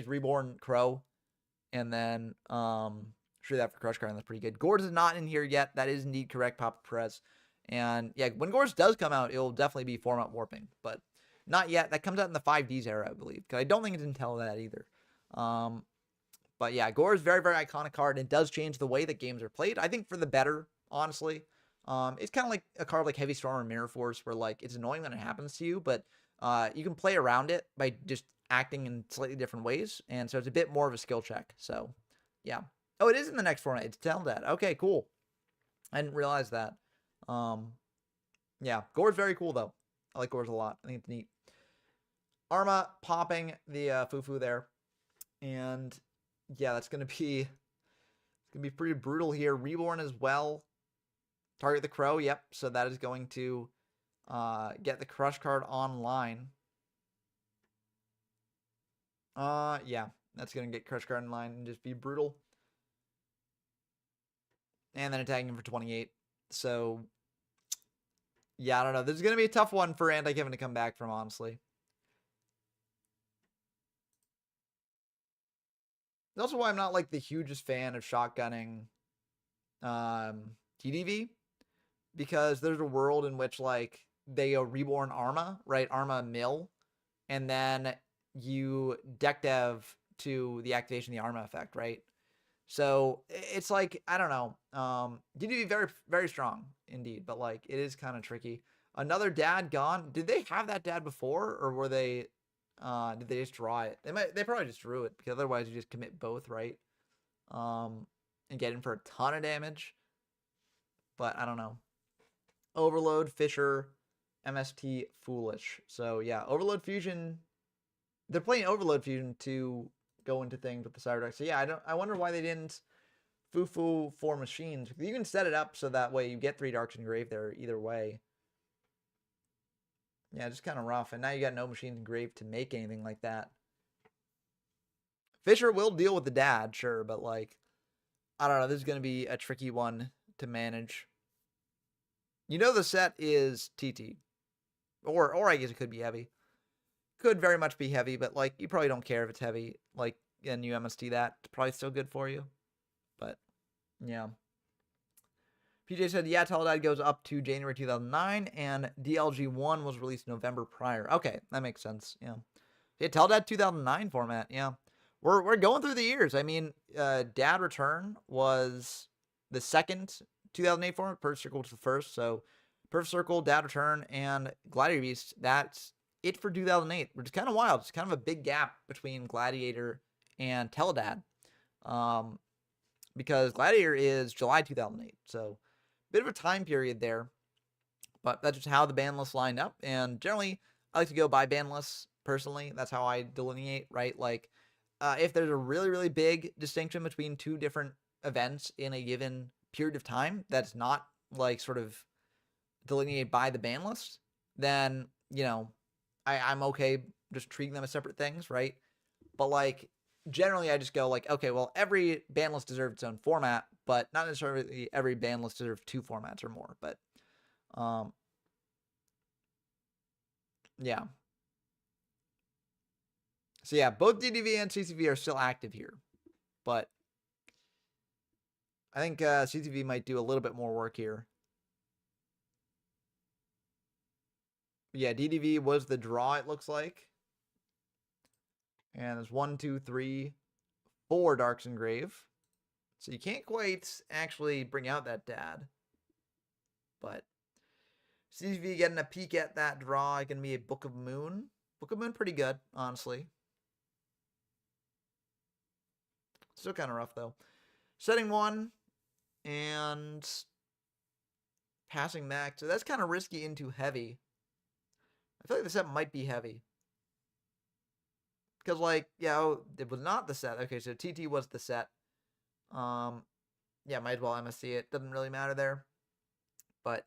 reborn Crow, and then shoot that for crush card. And that's pretty good. Gores is not in here yet. That is indeed correct, Papa Perez. And yeah, when Gores does come out, it'll definitely be format warping, but not yet. That comes out in the 5Ds era, I believe, because I don't think it's Intel that either. But yeah, Gore is very, very iconic card, and it does change the way that games are played. I think for the better, honestly. It's kind of like a card like Heavy Storm or Mirror Force, where like it's annoying when it happens to you, but you can play around it by just acting in slightly different ways, and so it's a bit more of a skill check. So yeah. Oh, it is in the next format. It's Teldad. Okay, cool. I didn't realize that. Yeah, Gore's very cool though. I like Gore's a lot. I think it's neat. Arma popping the Fufu there, and yeah, that's gonna be pretty brutal here. Reborn as well. Target the Crow. Yep. So that is going to get the crush card online. Yeah, that's gonna get crush card online and just be brutal. And then attacking him for 28. So yeah, I don't know. This is going to be a tough one for Anti-Kevin to come back from, honestly. That's also why I'm not like the hugest fan of shotgunning TDV, because there's a world in which like they reborn Arma, right? Arma mill, and then you deck dev to the activation of the Arma effect, right? So it's like, I don't know. DDV very, very strong indeed, but like it is kind of tricky. Another Dad gone. Did they have that Dad before, or were they did they just draw it? They probably just drew it, because otherwise you just commit both, right? And get in for a ton of damage. But I don't know. Overload, Fisher, MST, Foolish. So yeah, Overload Fusion. They're playing Overload Fusion to go into things with the Cyberdeck. So yeah, I wonder why they didn't Fufu for machines. You can set it up so that way you get 3 Darks engraved there either way. Yeah, just kind of rough. And now you got no machines engraved to make anything like that. Fisher will deal with the Dad, sure, but like, I don't know. This is going to be a tricky one to manage. You know the set is TT. Or I guess it could be heavy. Could very much be heavy, but like, you probably don't care if it's heavy. Like, and you MST that, it's probably still good for you. But, yeah. PJ said, yeah, Teldad goes up to January 2009, and DLG1 was released November prior. Okay, that makes sense, yeah. Yeah, Teldad 2009 format, yeah. We're going through the years. I mean, Dad Return was the second 2008 format. Perfect Circle was the first. So, Perfect Circle, Dad Return, and Gladiator Beast, that's it for 2008, which is kind of wild. It's kind of a big gap between Gladiator and Teldad. Because Gladiator is July 2008. So, bit of a time period there. But that's just how the ban list lined up. And generally, I like to go by ban lists personally. That's how I delineate, right? Like, if there's a really, really big distinction between 2 different events in a given period of time that's not, like, sort of delineated by the ban list, then, you know, I'm okay just treating them as separate things, right? But, like, generally I just go, like, okay, well, every ban list deserves its own format, but not necessarily every ban list deserves 2 formats or more. But Yeah. So yeah, both DDV and CCV are still active here, but I think CCV might do a little bit more work here. Yeah, DDV was the draw, it looks like. And there's 1, 2, 3, 4 Darks Engrave. So you can't quite actually bring out that dad. But CCV getting a peek at that draw, gonna be a Book of Moon. Book of Moon pretty good, honestly. Still kind of rough though. Setting 1 and passing back. So that's kind of risky into heavy. I feel like the set might be heavy. Because, like, yeah, it was not the set. Okay, so TT was the set. Yeah, might as well MSC it. Doesn't really matter there. But,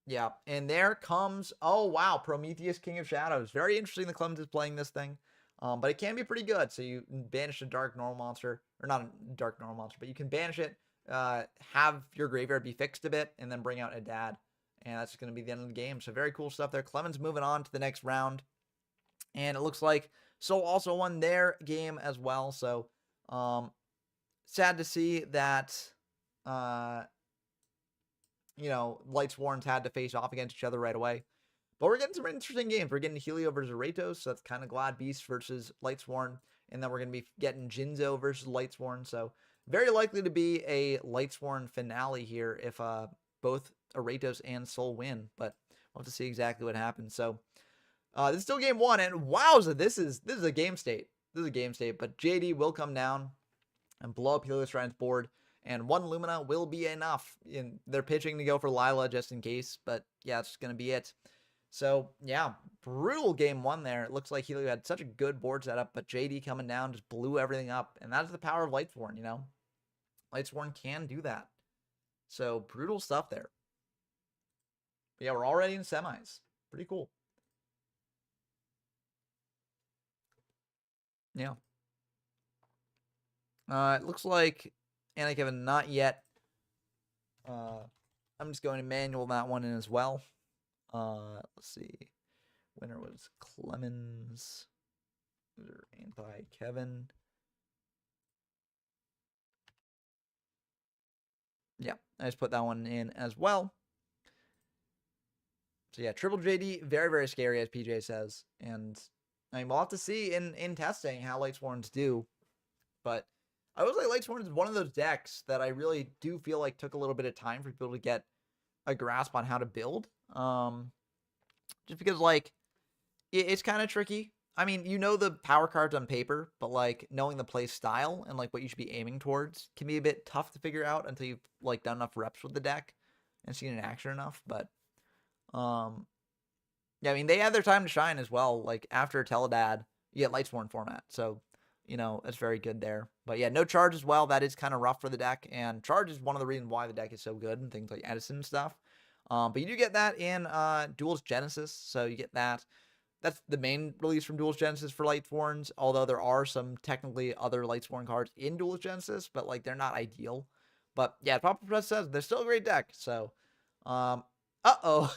yeah. And there comes, oh, wow, Prometheus, King of Shadows. Very interesting that Clemens is playing this thing. But it can be pretty good. So you banish a dark normal monster, or not a dark normal monster, but you can banish it, have your graveyard be fixed a bit, and then bring out a dad. And that's going to be the end of the game. So very cool stuff there. Clemens moving on to the next round. And it looks like Soul also won their game as well. So sad to see that, you know, Lightsworns had to face off against each other right away. But we're getting some interesting games. We're getting Helio versus Ratos, so that's kind of Glad Beast versus Lightsworn. And then we're going to be getting Jinzo versus Lightsworn. So very likely to be a Lightsworn finale here if both Ratos and Soul win. But we'll have to see exactly what happens. So this is still game 1, and wowza, this is a game state. This is a game state, but JD will come down and blow up Helios Shrine's board, and 1 Lumina will be enough. And they're pitching to go for Lila just in case, but yeah, it's going to be it. So, yeah, brutal game 1 there. It looks like Helio had such a good board setup, but JD coming down just blew everything up, and that's the power of Lightsworn, you know? Lightsworn can do that. So, brutal stuff there. But yeah, we're already in semis. Pretty cool. Yeah. It looks like Anna Kevin not yet. I'm just going to manual that one in as well. Let's see. Winner was Clemens. Anti-Kevin. Yeah, I just put that one in as well. So yeah, Triple JD, very, very scary, as PJ says. And I mean, we'll have to see in testing how Lightsworns do. But I would say Lightsworn is one of those decks that I really do feel like took a little bit of time for people to get a grasp on how to build. Just because, like, it's kind of tricky. I mean, you know the power cards on paper, but, like, knowing the play style and, like, what you should be aiming towards can be a bit tough to figure out until you've, like, done enough reps with the deck and seen it in action enough. But, yeah, I mean, they had their time to shine as well. Like, after Teledad, you get Lightsworn format. So, you know, that's very good there. But yeah, no charge as well. That is kind of rough for the deck. And charge is one of the reasons why the deck is so good and things like Edison and stuff. But you do get that in Duel's Genesis. So you get that. That's the main release from Duel's Genesis for Lightsworns. Although there are some technically other Lightsworn cards in Duel's Genesis, but like they're not ideal. But yeah, Papa Press says they're still a great deck. So, uh-oh.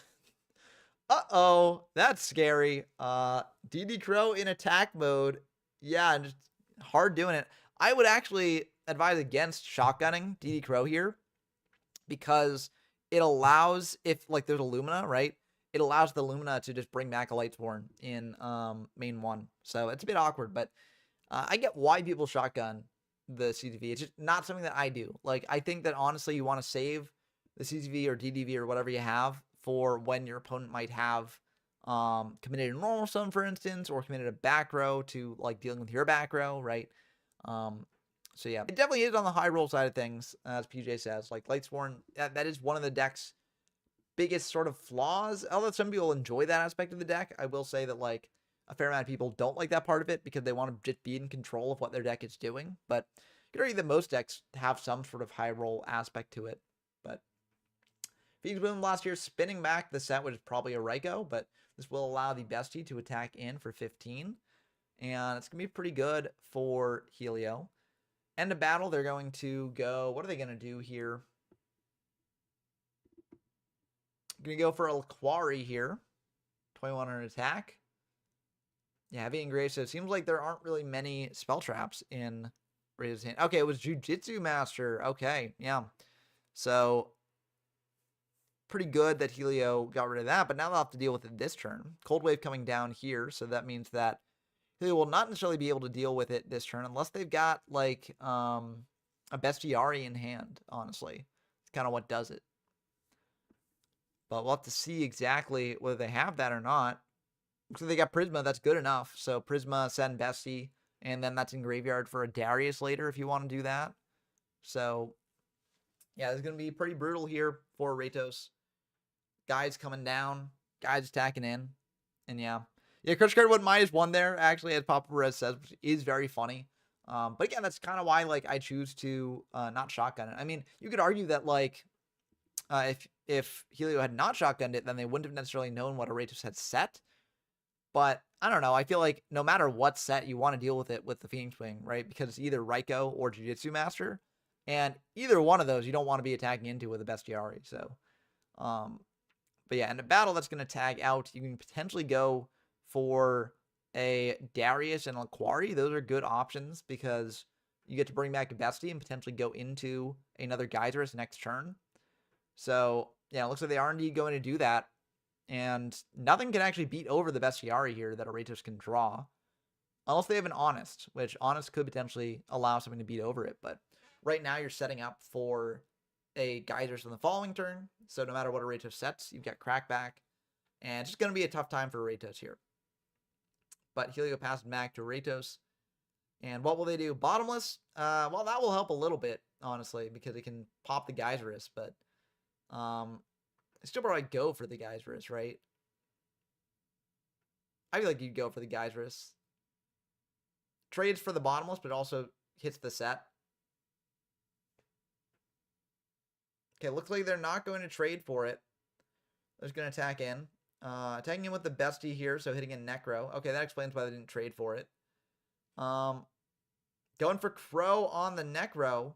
Uh-oh, that's scary. DD Crow in attack mode. Yeah, and just hard doing it. I would actually advise against shotgunning DD Crow here because it allows, if like there's a Lumina, right? It allows the Lumina to just bring back a Lightsworn in main 1. So it's a bit awkward, but I get why people shotgun the CTV. It's just not something that I do. Like, I think that honestly you want to save the CTV or DDV or whatever you have for when your opponent might have committed a normal stone, for instance, or committed a back row to like dealing with your back row, right? So yeah, it definitely is on the high roll side of things, as PJ says. Like Lightsworn, that is one of the deck's biggest sort of flaws. Although some people enjoy that aspect of the deck, I will say that like a fair amount of people don't like that part of it because they want to just be in control of what their deck is doing. But you could argue that most decks have some sort of high roll aspect to it. But Phoenix Boom last year spinning back the set, which is probably a Raikou, but this will allow the Bestie to attack in for 15. And it's going to be pretty good for Helio. End of battle, they're going to go, what are they going to do here? Gonna go for a Quarry here. 21 on attack. Yeah, heavy engraved. So it seems like there aren't really many spell traps in Rayto's hand. Okay, it was Jujitsu Master. Okay, yeah. So pretty good that Helio got rid of that, but now they'll have to deal with it this turn. Cold Wave coming down here, so that means that Helio will not necessarily be able to deal with it this turn unless they've got like a Bestiari in hand, honestly. It's kind of what does it. But we'll have to see exactly whether they have that or not. So they got Prisma, that's good enough. So Prisma, send Bestie, and then that's in graveyard for a Darius later if you want to do that. So yeah, it's going to be pretty brutal here for Ratos. Guys coming down, guys attacking in, and yeah. Yeah, Crush Card wouldn't -1 there, actually, as Papa Perez says, which is very funny. But again, that's kind of why like I choose to not shotgun it. I mean, you could argue that like if Helio had not shotgunned it, then they wouldn't have necessarily known what a Ratos had set. But I don't know. I feel like no matter what set, you want to deal with it with the Phoenix Wing, right? Because it's either Raiko or Jiu-Jitsu Master. And either one of those you don't want to be attacking into with a Bestiari. So, but yeah, in a battle that's going to tag out, you can potentially go for a Darius and a Quarry. Those are good options because you get to bring back a Bestie and potentially go into another Geyserus next turn. So, yeah, it looks like they are indeed going to do that. And nothing can actually beat over the Bestiari here that a Ratos can draw. Unless they have an Honest, which Honest could potentially allow something to beat over it. But right now you're setting up for a Geyserus in the following turn. So no matter what a Ratos sets, you've got Crackback. And it's just going to be a tough time for Ratos here. But Helio passed back to Ratos. And what will they do? Bottomless? Well, that will help a little bit, honestly, because it can pop the Geyserus. But I still probably go for the Geyserus, right? I feel like you'd go for the Geyserus. Trades for the Bottomless, but also hits the set. Okay, looks like they're not going to trade for it. They're just going to attack in. Attacking in with the Bestie here, so hitting a Necro. Okay, that explains why they didn't trade for it. Going for Crow on the Necro.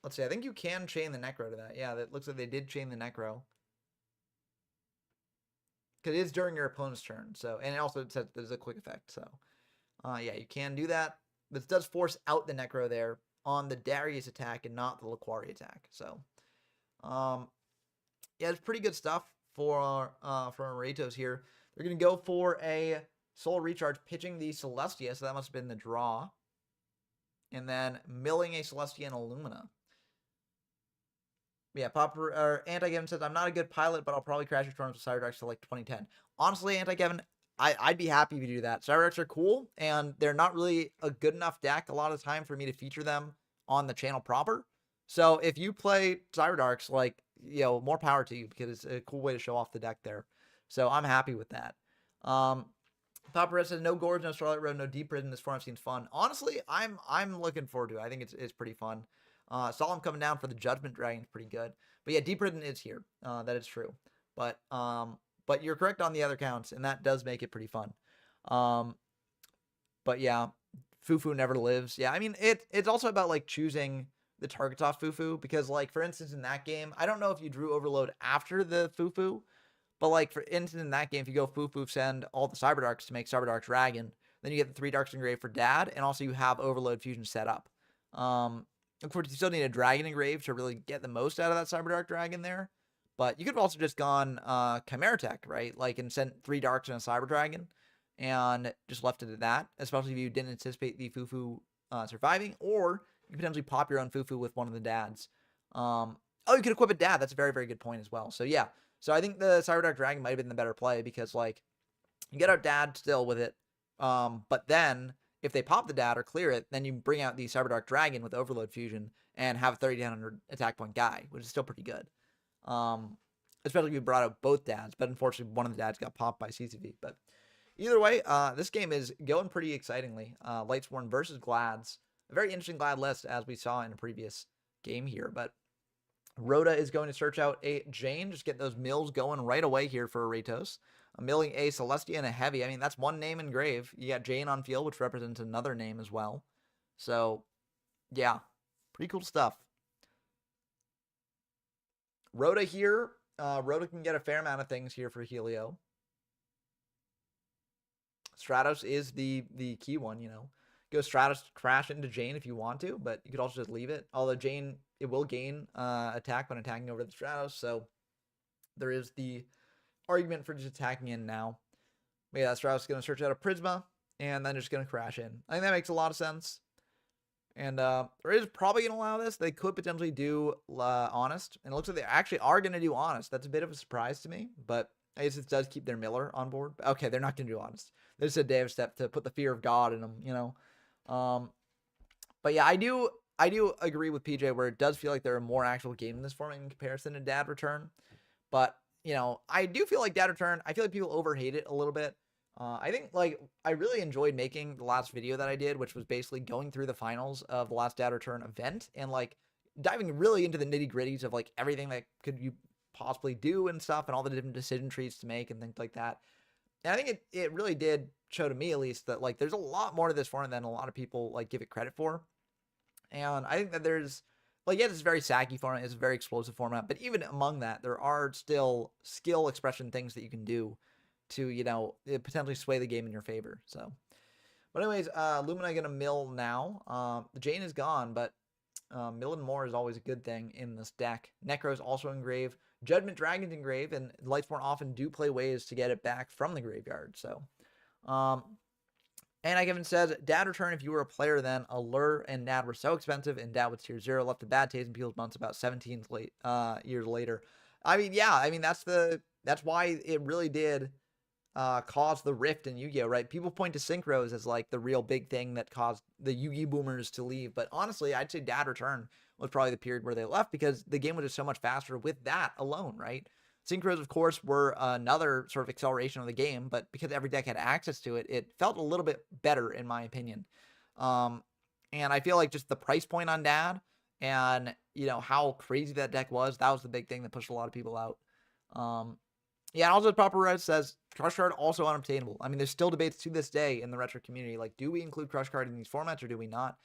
Let's see, I think you can chain the Necro to that. Yeah, that looks like they did chain the Necro. Because it is during your opponent's turn, so, and it also says there's a quick effect, so. Yeah, you can do that. This does force out the Necro there on the Darius attack and not the Laquari attack, so. Yeah, it's pretty good stuff for Ratos here. They're going to go for a Soul Recharge, pitching the Celestia, so that must have been the draw. And then milling a Celestia and Illumina. Yeah, Anti-Gavin says, I'm not a good pilot, but I'll probably crash your storms with Cyberdarks till like 2010. Honestly, Anti-Gavin, I'd be happy to do that. Cyberdarks are cool, and they're not really a good enough deck a lot of the time for me to feature them on the channel proper. So if you play Cyberdarks, like, you know, more power to you, because it's a cool way to show off the deck there. So I'm happy with that. Papa Red says, no Gorge, no Starlight Road, no Deep Prison. This format seems fun. Honestly, I'm looking forward to it. I think it's pretty fun. Solemn coming down for the Judgment Dragon is pretty good. But yeah, Deep Prison is here. That is true. But you're correct on the other counts, and that does make it pretty fun. But yeah, Fufu never lives. Yeah, I mean, it's also about like choosing the targets off Fufu, because like, for instance, in that game, I don't know if you drew Overload after the Fufu, but like, for instance, in that game, if you go Fufu, send all the Cyberdarks to make Cyberdark Dragon, then you get the 3 Darks engraved for Dad, and also you have Overload Fusion set up. Of course, you still need a Dragon engraved to really get the most out of that Cyberdark Dragon there, but you could have also just gone Chimera Tech, right? Like, and sent 3 Darks and a Cyber Dragon, and just left it at that, especially if you didn't anticipate the Fufu surviving, or you could potentially pop your own Fufu with one of the dads. Oh, you could equip a dad. That's a very, very good point as well. So yeah, so I think the Cyberdark Dragon might have been the better play, because like, you get out dad still with it, but then if they pop the dad or clear it, then you bring out the Cyberdark Dragon with Overload Fusion and have a 3,900 attack point guy, which is still pretty good. Especially if you brought out both dads, but unfortunately one of the dads got popped by CCV. But either way, this game is going pretty excitingly. Lightsworn versus Glads. A very interesting Glad list, as we saw in a previous game here. But Rhoda is going to search out a Jane, just get those mills going right away here for Ratos. Milling a Celestia and a Heavy. I mean, that's one name engraved. You got Jane on field, which represents another name as well. So, yeah, pretty cool stuff. Rhoda here. Rhoda can get a fair amount of things here for Helio. Stratos is the key one, you know. Go Stratos, crash into Jane if you want to, but you could also just leave it. Although Jane, it will gain attack when attacking over the Stratos, so there is the argument for just attacking in now. But yeah, Stratos is going to search out a Prisma, and then just going to crash in. I think that makes a lot of sense. And is probably going to allow this. They could potentially do Honest. And it looks like they actually are going to do Honest. That's a bit of a surprise to me. But I guess it does keep their Miller on board. Okay, they're not going to do Honest. They just said Dave Step to put the fear of God in them, you know. But yeah, I do agree with PJ where it does feel like there are more actual games in this format in comparison to Dad Return. But, you know, I do feel like Dad Return, I feel like people overhate it a little bit. I think, like, I really enjoyed making the last video that I did, which was basically going through the finals of the last Dad Return event and, like, diving really into the nitty-gritties of, like, everything that could you possibly do and stuff and all the different decision trees to make and things like that. And I think it really did show to me, at least, that, like, there's a lot more to this format than a lot of people, like, give it credit for. And I think that there's, like, yeah, it's a very sacky format, it's a very explosive format, but even among that, there are still skill expression things that you can do to, you know, potentially sway the game in your favor. So, but anyways, Lumina gonna mill now. The Jane is gone, but milling more is always a good thing in this deck. Necro's also engrave. Judgment Dragon's engrave, and Lightsworn often do play ways to get it back from the graveyard. So, and I Kevin says, Dad Return, if you were a player then, Allure and Dad were so expensive, and Dad was tier 0, left a bad taste in people's mouths about 17 years later. I mean, yeah, I mean, that's why it really did caused the rift in Yu-Gi-Oh, right? People point to synchros as like the real big thing that caused the Yu-Gi boomers to leave, but honestly, I'd say Dad Return was probably the period where they left because the game was just so much faster with that alone, right? Synchros, of course, were another sort of acceleration of the game, but because every deck had access to it, it felt a little bit better, in my opinion. And I feel like just the price point on Dad and, you know, how crazy that deck was, that was the big thing that pushed a lot of people out. Yeah, and also Proper Red says, Crush Card also unobtainable. I mean, there's still debates to this day in the retro community. Like, do we include Crush Card in these formats or do we not?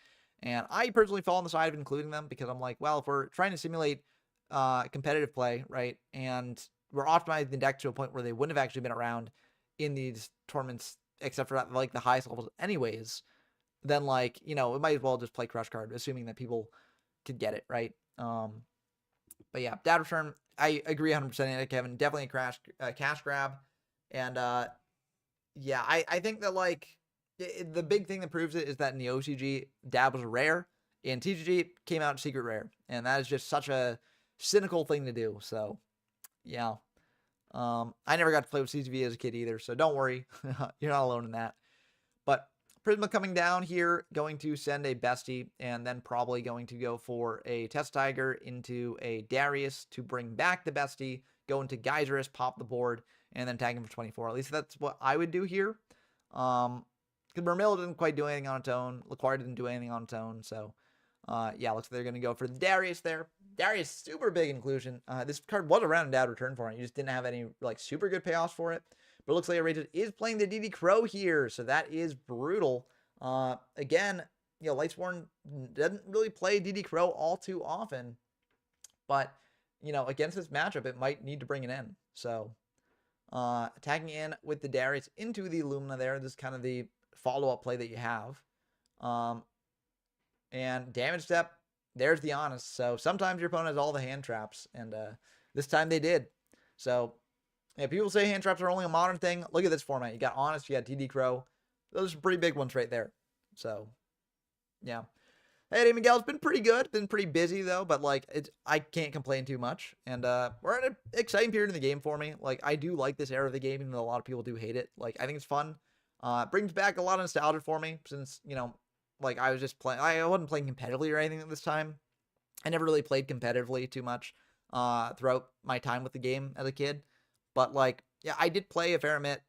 And I personally fall on the side of including them because I'm like, well, if we're trying to simulate competitive play, right, and we're optimizing the deck to a point where they wouldn't have actually been around in these tournaments except for, like, the highest levels anyways, then, like, you know, it might as well just play Crush Card, assuming that people could get it, right? But yeah, Dad Return, I agree 100%, Kevin. Definitely a cash grab. And yeah, I think that, like, the big thing that proves it is that in the OCG, Dad was rare, and TGG came out secret rare. And that is just such a cynical thing to do. So, yeah. I never got to play with CCV as a kid either, so don't worry. You're not alone in that. But Prisma coming down here, going to send a Bestie, and then probably going to go for a Test Tiger into a Darius to bring back the Bestie, go into Geyserus, pop the board, and then tag him for 24. At least that's what I would do here. Because Mermilla didn't quite do anything on its own. Laquar didn't do anything on its own, so yeah, looks like they're going to go for the Darius there. Darius, super big inclusion. This card was around in Dad Return for it. You just didn't have any, like, super good payoffs for it. But it looks like Raged is playing the DD Crow here, so that is brutal. Again, you know, Lightsworn doesn't really play DD Crow all too often. But, you know, against this matchup, it might need to bring it in. So, attacking in with the Darius into the Lumina there. This is kind of the follow-up play that you have. And damage step, there's the Honest. So sometimes your opponent has all the hand traps, and this time they did. So, yeah, people say hand traps are only a modern thing. Look at this format. You got Honest, you got DD Crow. Those are pretty big ones right there. So, yeah. Hey, Miguel's been pretty good. Been pretty busy, though, but, like, I can't complain too much. And we're at an exciting period in the game for me. Like, I do like this era of the game, even though a lot of people do hate it. Like, I think it's fun. It brings back a lot of nostalgia for me since, you know, like, I was just playing. I wasn't playing competitively or anything at this time. I never really played competitively too much throughout my time with the game as a kid. But, like, yeah, I did play a fair bit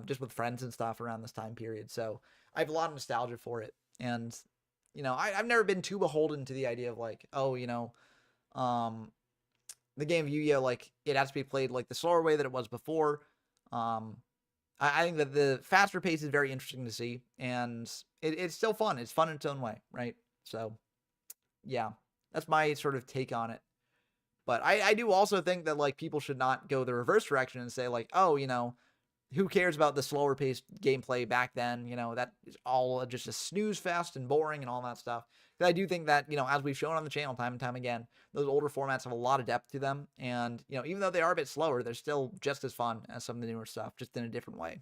just with friends and stuff around this time period. So I have a lot of nostalgia for it. And, you know, I've never been too beholden to the idea of, like, oh, you know, the game of Yu-Gi-Oh, like, it has to be played, like, the slower way that it was before. I think that the faster pace is very interesting to see. And it's still fun. It's fun in its own way, right? So, yeah, that's my sort of take on it. But I do also think that like people should not go the reverse direction and say like, oh, you know, who cares about the slower paced gameplay back then? You know, that is all just a snooze fest and boring and all that stuff. Because I do think that, you know, as we've shown on the channel time and time again, those older formats have a lot of depth to them. And, you know, even though they are a bit slower, they're still just as fun as some of the newer stuff, just in a different way.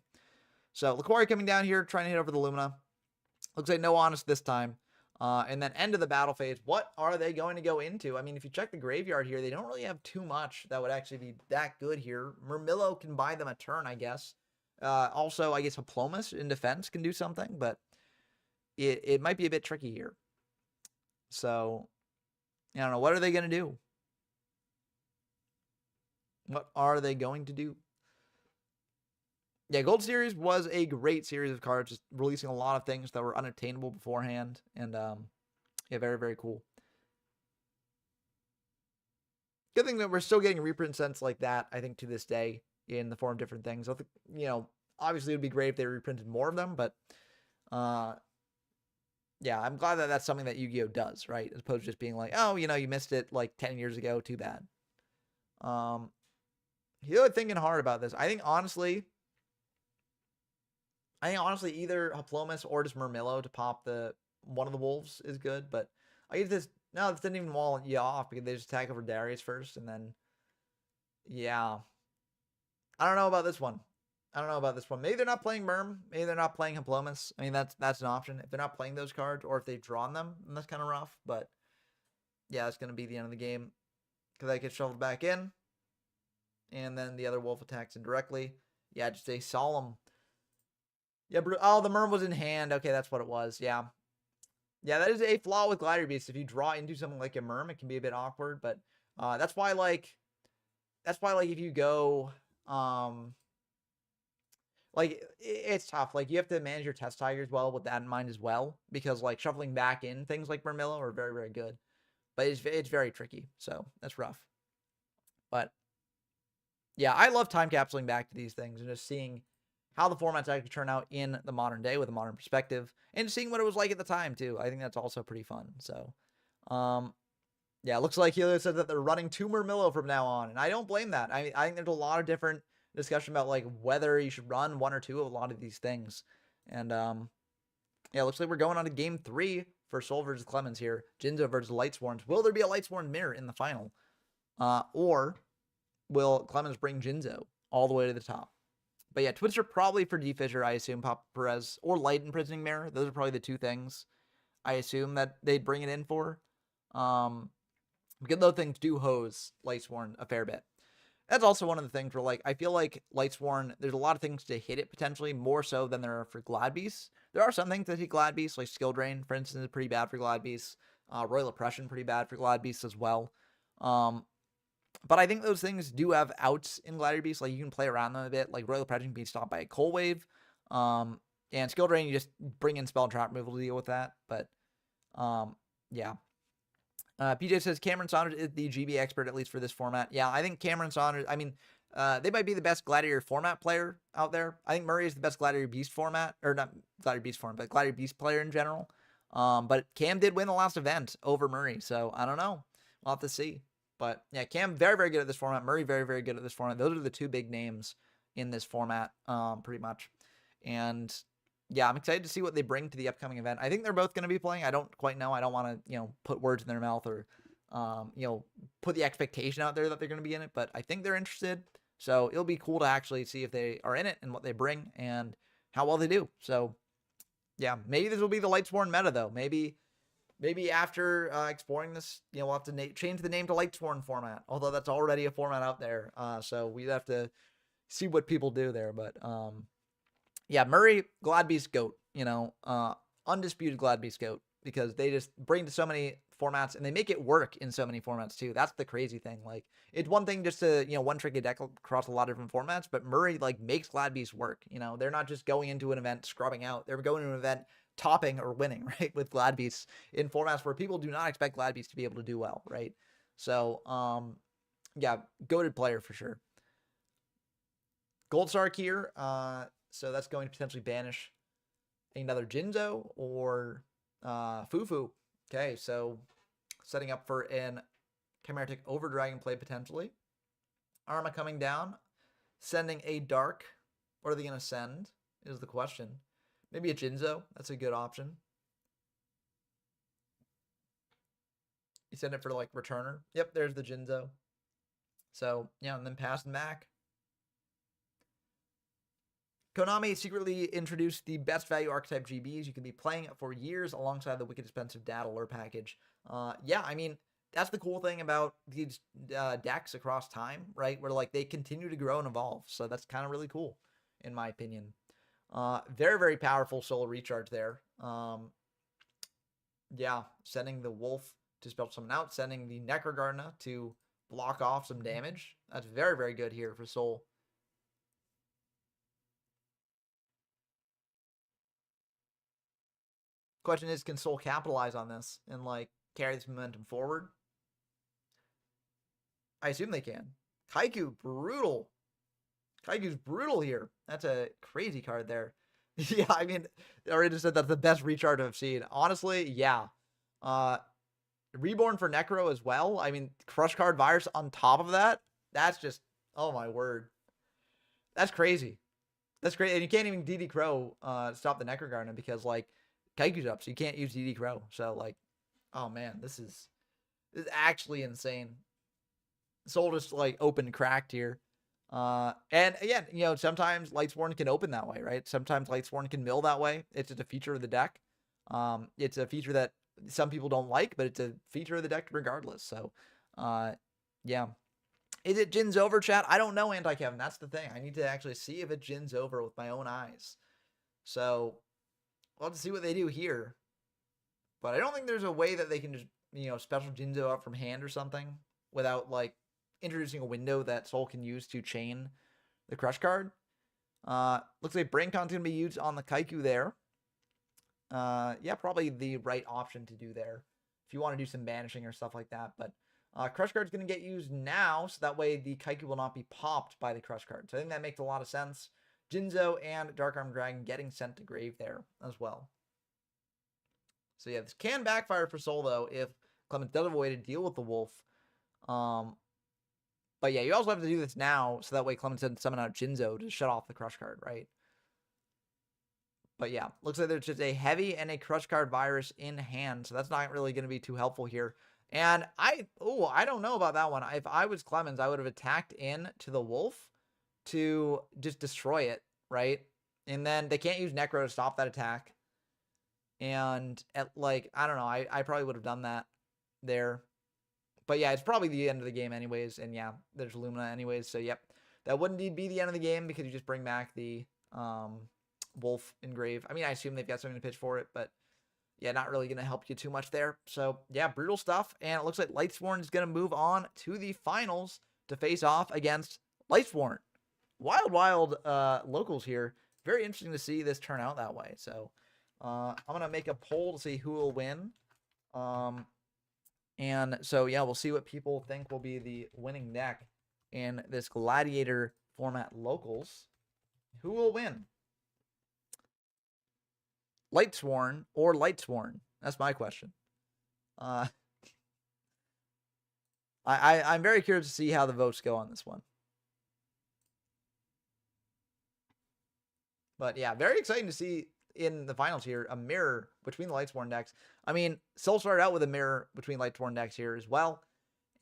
So Laquari coming down here, trying to hit over the Lumina. Looks like no Honest this time. And then end of the battle phase. What are they going to go into? I mean, if you check the graveyard here, they don't really have too much that would actually be that good here. Murmillo can buy them a turn, I guess. Also, I guess Hiplomas in defense can do something, but it might be a bit tricky here. So, I don't know. What are they going to do? What are they going to do? Yeah, Gold Series was a great series of cards, just releasing a lot of things that were unattainable beforehand. And, yeah, very, very cool. Good thing that we're still getting reprint sets like that, I think, to this day in the form of different things. I think, you know, obviously it would be great if they reprinted more of them, but, yeah, I'm glad that that's something that Yu-Gi-Oh! Does, right? As opposed to just being like, oh, you know, you missed it like 10 years ago, too bad. Really thinking hard about this. I think honestly either Hiplomas or just Murmillo to pop one of the wolves is good, but I get this. No, this didn't even wall you off because they just attack over Darius first, and then yeah. I don't know about this one. Maybe they're not playing Murm. Maybe they're not playing Hiplomas. I mean, that's an option. If they're not playing those cards, or if they've drawn them, then that's kind of rough. But yeah, it's going to be the end of the game because I get shuffled back in, and then the other wolf attacks indirectly. Yeah, just a solemn. Yeah, oh, the Murm was in hand. Okay, that's what it was. Yeah. Yeah, that is a flaw with Gladiator Beast. If you draw into something like a Murm, it can be a bit awkward, but that's why if you go like it's tough. Like you have to manage your test tigers well with that in mind as well, because like shuffling back in things like Murmillo are very, very good. But it's very tricky. So that's rough. But yeah, I love time capsuling back to these things and just seeing how the formats actually turn out in the modern day with a modern perspective, and seeing what it was like at the time too. I think that's also pretty fun. So, yeah, it looks like Helio said that they're running 2 Murmillo from now on, and I don't blame that. I think there's a lot of different discussion about like whether you should run 1 or 2 of a lot of these things. And yeah, it looks like we're going on to game 3 for Soul versus Clemens here. Jinzo versus Lightsworns. Will there be a Lightsworn mirror in the final? Or will Clemens bring Jinzo all the way to the top? But yeah, Twitch are probably for D-Fisher, I assume, Papa Perez, or Light Imprisoning Mirror. Those are probably the 2 things I assume that they'd bring it in for. Because those things do hose Lightsworn a fair bit. That's also one of the things where, like, I feel like Lightsworn, there's a lot of things to hit it potentially, more so than there are for Glad Beasts. There are some things that hit Glad Beasts, like Skill Drain, for instance, is pretty bad for Glad Beasts. Royal Oppression, pretty bad for Glad Beasts as well. But I think those things do have outs in Gladiator Beast. Like, you can play around them a bit. Like, Royal Oppression can be stopped by a Cold Wave. And Skill Drain, you just bring in Spell and Trap removal to deal with that. But, yeah. PJ says Cameron Saunders is the GB expert, at least for this format. Yeah, I think Cameron Saunders, I mean, they might be the best Gladiator format player out there. I think Murray is the best Gladiator Beast format, or not Gladiator Beast format, but Gladiator Beast player in general. But Cam did win the last event over Murray, so I don't know. We'll have to see. But yeah, Cam, very, very good at this format. Murray, very, very good at this format. Those are the 2 big names in this format, pretty much. And yeah, I'm excited to see what they bring to the upcoming event. I think they're both going to be playing. I don't quite know. I don't want to, put words in their mouth or, put the expectation out there that they're going to be in it. But I think they're interested. So it'll be cool to actually see if they are in it and what they bring and how well they do. So yeah, maybe this will be the Lightsworn meta, though. Maybe after exploring this, we'll have to change the name to Lightsworn format, although that's already a format out there. So we'd have to see what people do there. But yeah, Murray, Glad Beast GOAT, undisputed Glad Beast GOAT, because they just bring to so many formats and they make it work in so many formats too. That's the crazy thing. Like, it's one thing just to, one trick a deck across a lot of different formats, but Murray like makes Glad Beast work. They're not just going into an event scrubbing out. They're going to an event topping or winning, right, with Glad Beasts in formats where people do not expect Glad Beasts to be able to do well, right? So, yeah, goated player for sure. Gold Sark here, so that's going to potentially banish another Jinzo or Fufu. Okay, so setting up for an Chimeritic over Dragon play potentially. Arma coming down, sending a Dark. What are they going to send is the question. Maybe a Jinzo. That's a good option. You send it for like returner. Yep, there's the Jinzo. So, yeah, and then pass them back. Konami secretly introduced the best value archetype GBs you can be playing for years alongside the wicked expensive data lure package. Yeah, I mean, that's the cool thing about these decks across time, right? Where like they continue to grow and evolve. So that's kind of really cool, in my opinion. Very, very powerful soul recharge there. Yeah, sending the Wolf to spell someone out, sending the Necrogardener to block off some damage. That's very, very good here for soul. Question is, can Soul capitalize on this and like carry this momentum forward? I assume they can. Kaiku, brutal. Kaiku's brutal here. That's a crazy card there. Yeah, I mean, I already just said that's the best recharge I've seen. Honestly, yeah. Reborn for Necro as well. I mean, Crush Card Virus on top of that. That's just, oh my word. That's crazy. That's great. And you can't even DD Crow stop the Necrogardener because like Kaiku's up, so you can't use DD Crow. So like, oh man, this is actually insane. Soul just like open cracked here. And again, you know, sometimes Lightsworn can open that way, right? Sometimes Lightsworn can mill that way. It's just a feature of the deck. It's a feature that some people don't like, but it's a feature of the deck regardless. So, yeah. Is it Jin's over, chat? I don't know, Anti-Kevin. That's the thing. I need to actually see if it Jin's over with my own eyes. So, we'll have to see what they do here. But I don't think there's a way that they can just, you know, special Jinzo up from hand or something without, like, introducing a window that Soul can use to chain the Crush card. Looks like Brain Con's going to be used on the Kaiku there. Yeah, probably the right option to do there if you want to do some banishing or stuff like that. But Crush card's going to get used now, so that way the Kaiku will not be popped by the Crush card. So I think that makes a lot of sense. Jinzo and Dark Arm Dragon getting sent to grave there as well. So yeah, this can backfire for Soul, though, if Clemens does have a way to deal with the Wolf. But yeah, you also have to do this now, so that way Clemens doesn't summon out Jinzo to shut off the Crush card, right? But yeah, looks like there's just a Heavy and a Crush card Virus in hand, so that's not really going to be too helpful here. And I don't know about that one. If I was Clemens, I would have attacked in to the Wolf to just destroy it, right? And then they can't use Necro to stop that attack. And at like, I don't know, I probably would have done that there. But yeah, it's probably the end of the game anyways. And yeah, there's Lumina anyways. So yep, that would indeed be the end of the game because you just bring back the Wolf engrave. I mean, I assume they've got something to pitch for it, but yeah, not really going to help you too much there. So yeah, brutal stuff. And it looks like Lightsworn is going to move on to the finals to face off against Lightsworn. Wild locals here. Very interesting to see this turn out that way. So I'm going to make a poll to see who will win. And so, yeah, we'll see what people think will be the winning deck in this Gladiator Format Locals. Who will win? Lightsworn or Lightsworn? That's my question. I'm very curious to see how the votes go on this one. But yeah, very exciting to see in the finals here a mirror between the Lightsworn decks. I mean, Soul started out with a mirror between Lightsworn decks here as well.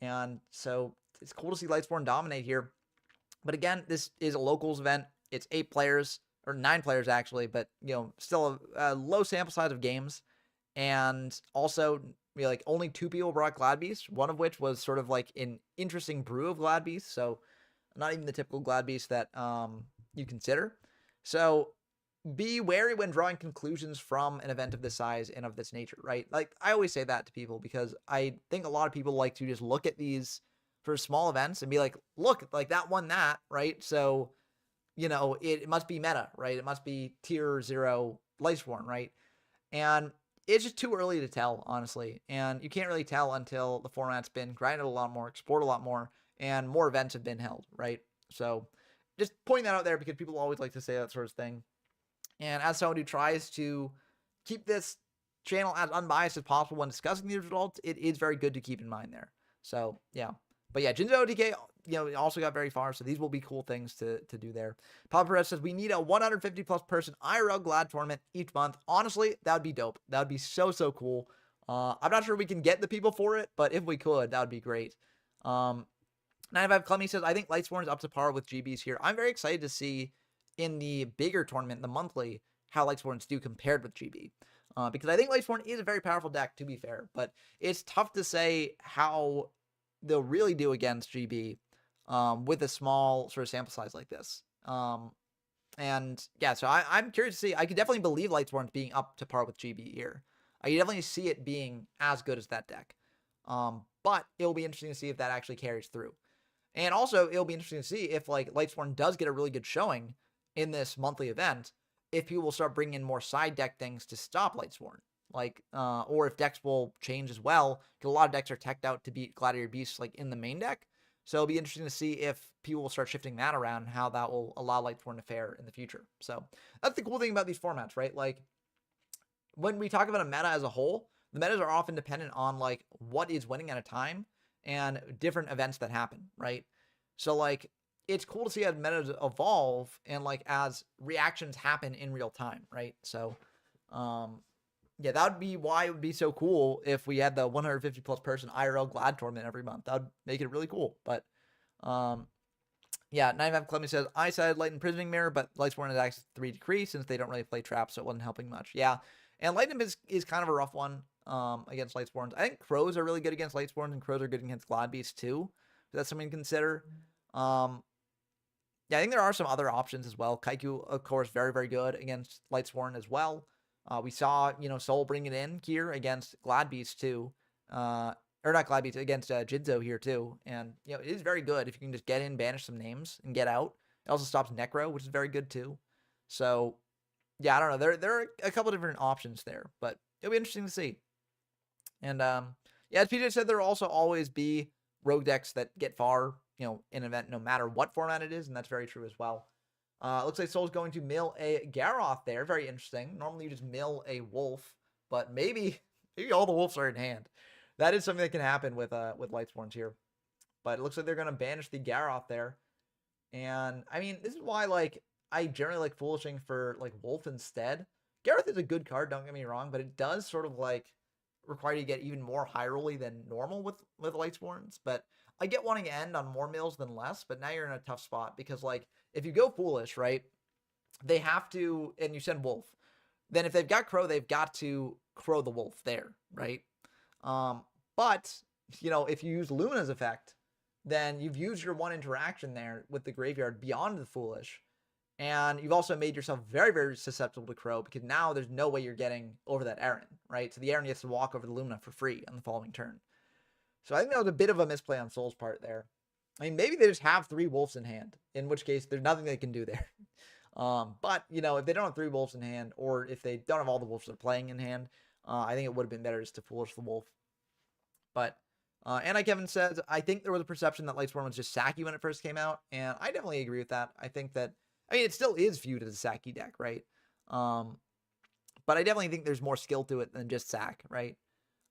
And so it's cool to see Lightsworn dominate here. But again, this is a locals event. It's 8 players, or 9 players actually, but you know, still a low sample size of games. And also, you know, like only 2 people brought Glad Beast, one of which was sort of like an interesting brew of Glad Beast. So not even the typical Glad Beast that you consider. So be wary when drawing conclusions from an event of this size and of this nature, right? Like, I always say that to people because I think a lot of people like to just look at these for small events and be like, look, like that won that, right? So, you know, it must be meta, right? It must be tier 0 Lightsworn, right? And it's just too early to tell, honestly. And you can't really tell until the format's been grinded a lot more, explored a lot more, and more events have been held, right? So just pointing that out there because people always like to say that sort of thing. And as someone who tries to keep this channel as unbiased as possible when discussing these results, it is very good to keep in mind there. So yeah, but yeah, Jinzo OTK, also got very far. So these will be cool things to do there. Papa Perez says we need a 150 plus person IRL Glad tournament each month. Honestly, that would be dope. That would be so cool. I'm not sure we can get the people for it, but if we could, that would be great. 95 Clemmy says I think Lightsworn is up to par with GBs here. I'm very excited to see in the bigger tournament, the monthly, how Lightsworns do compared with GB. Because I think Lightsworn is a very powerful deck, to be fair, but it's tough to say how they'll really do against GB with a small sort of sample size like this. And yeah, so I'm curious to see. I could definitely believe Lightsworn being up to par with GB here. I can definitely see it being as good as that deck. But it'll be interesting to see if that actually carries through. And also, it'll be interesting to see if like Lightsworn does get a really good showing in this monthly event, if people will start bringing in more side deck things to stop Lightsworn. Like, or if decks will change as well, because a lot of decks are teched out to beat Gladiator Beasts like in the main deck. So it'll be interesting to see if people will start shifting that around and how that will allow Lightsworn to fare in the future. So that's the cool thing about these formats, right? Like, when we talk about a meta as a whole, the metas are often dependent on like what is winning at a time and different events that happen, right? So like it's cool to see how metas evolve and like as reactions happen in real time, right? So yeah, that would be why it would be so cool if we had the 150 plus person IRL Glad tournament every month. That would make it really cool. But yeah, 95 Clemmy says, I said Light and Prisoning Mirror, but Lightsworn has access to 3 decrease since they don't really play traps, so it wasn't helping much. Yeah, and Lightning is kind of a rough one against Lightsworns. I think Crows are really good against Lightsworns, and Crows are good against Glad Beasts too. So that's something to consider. Yeah, I think there are some other options as well. Kaiku, of course, very, very good against Lightsworn as well. We saw, Soul bring it in here against Glad Beasts too. Or not Glad Beasts, against Jinzo here too. And, it is very good if you can just get in, banish some names, and get out. It also stops Necro, which is very good too. So, yeah, I don't know. There are a couple different options there, but it'll be interesting to see. And, yeah, as PJ said, there will also always be rogue decks that get far, in an event, no matter what format it is, and that's very true as well. Looks like Soul's going to mill a Garroth there. Very interesting. Normally you just mill a wolf, but maybe all the wolves are in hand. That is something that can happen with Lightsworns here. But it looks like they're going to banish the Garroth there. And, I mean, this is why, like, I generally like Foolishing for, like, Wolf instead. Garroth is a good card, don't get me wrong, but it does sort of, like, require you to get even more high rolly than normal with Lightsworns. But I get wanting to end on more mills than less, but now you're in a tough spot because, like, if you go Foolish, right, they have to, and you send Wolf, then if they've got Crow, they've got to Crow the Wolf there, right? But, if you use Luna's effect, then you've used your one interaction there with the graveyard beyond the Foolish, and you've also made yourself very, very susceptible to Crow because now there's no way you're getting over that Aaron, right? So the Aaron gets to walk over the Luna for free on the following turn. So I think that was a bit of a misplay on Soul's part there. I mean, maybe they just have 3 wolves in hand, in which case there's nothing they can do there. But, if they don't have 3 wolves in hand, or if they don't have all the wolves they're playing in hand, I think it would have been better just to Foolish the wolf. But, Anti-Kevin says, I think there was a perception that Lightsworn was just Saki when it first came out, and I definitely agree with that. I think that, it still is viewed as a Saki deck, right? But I definitely think there's more skill to it than just Sack, right?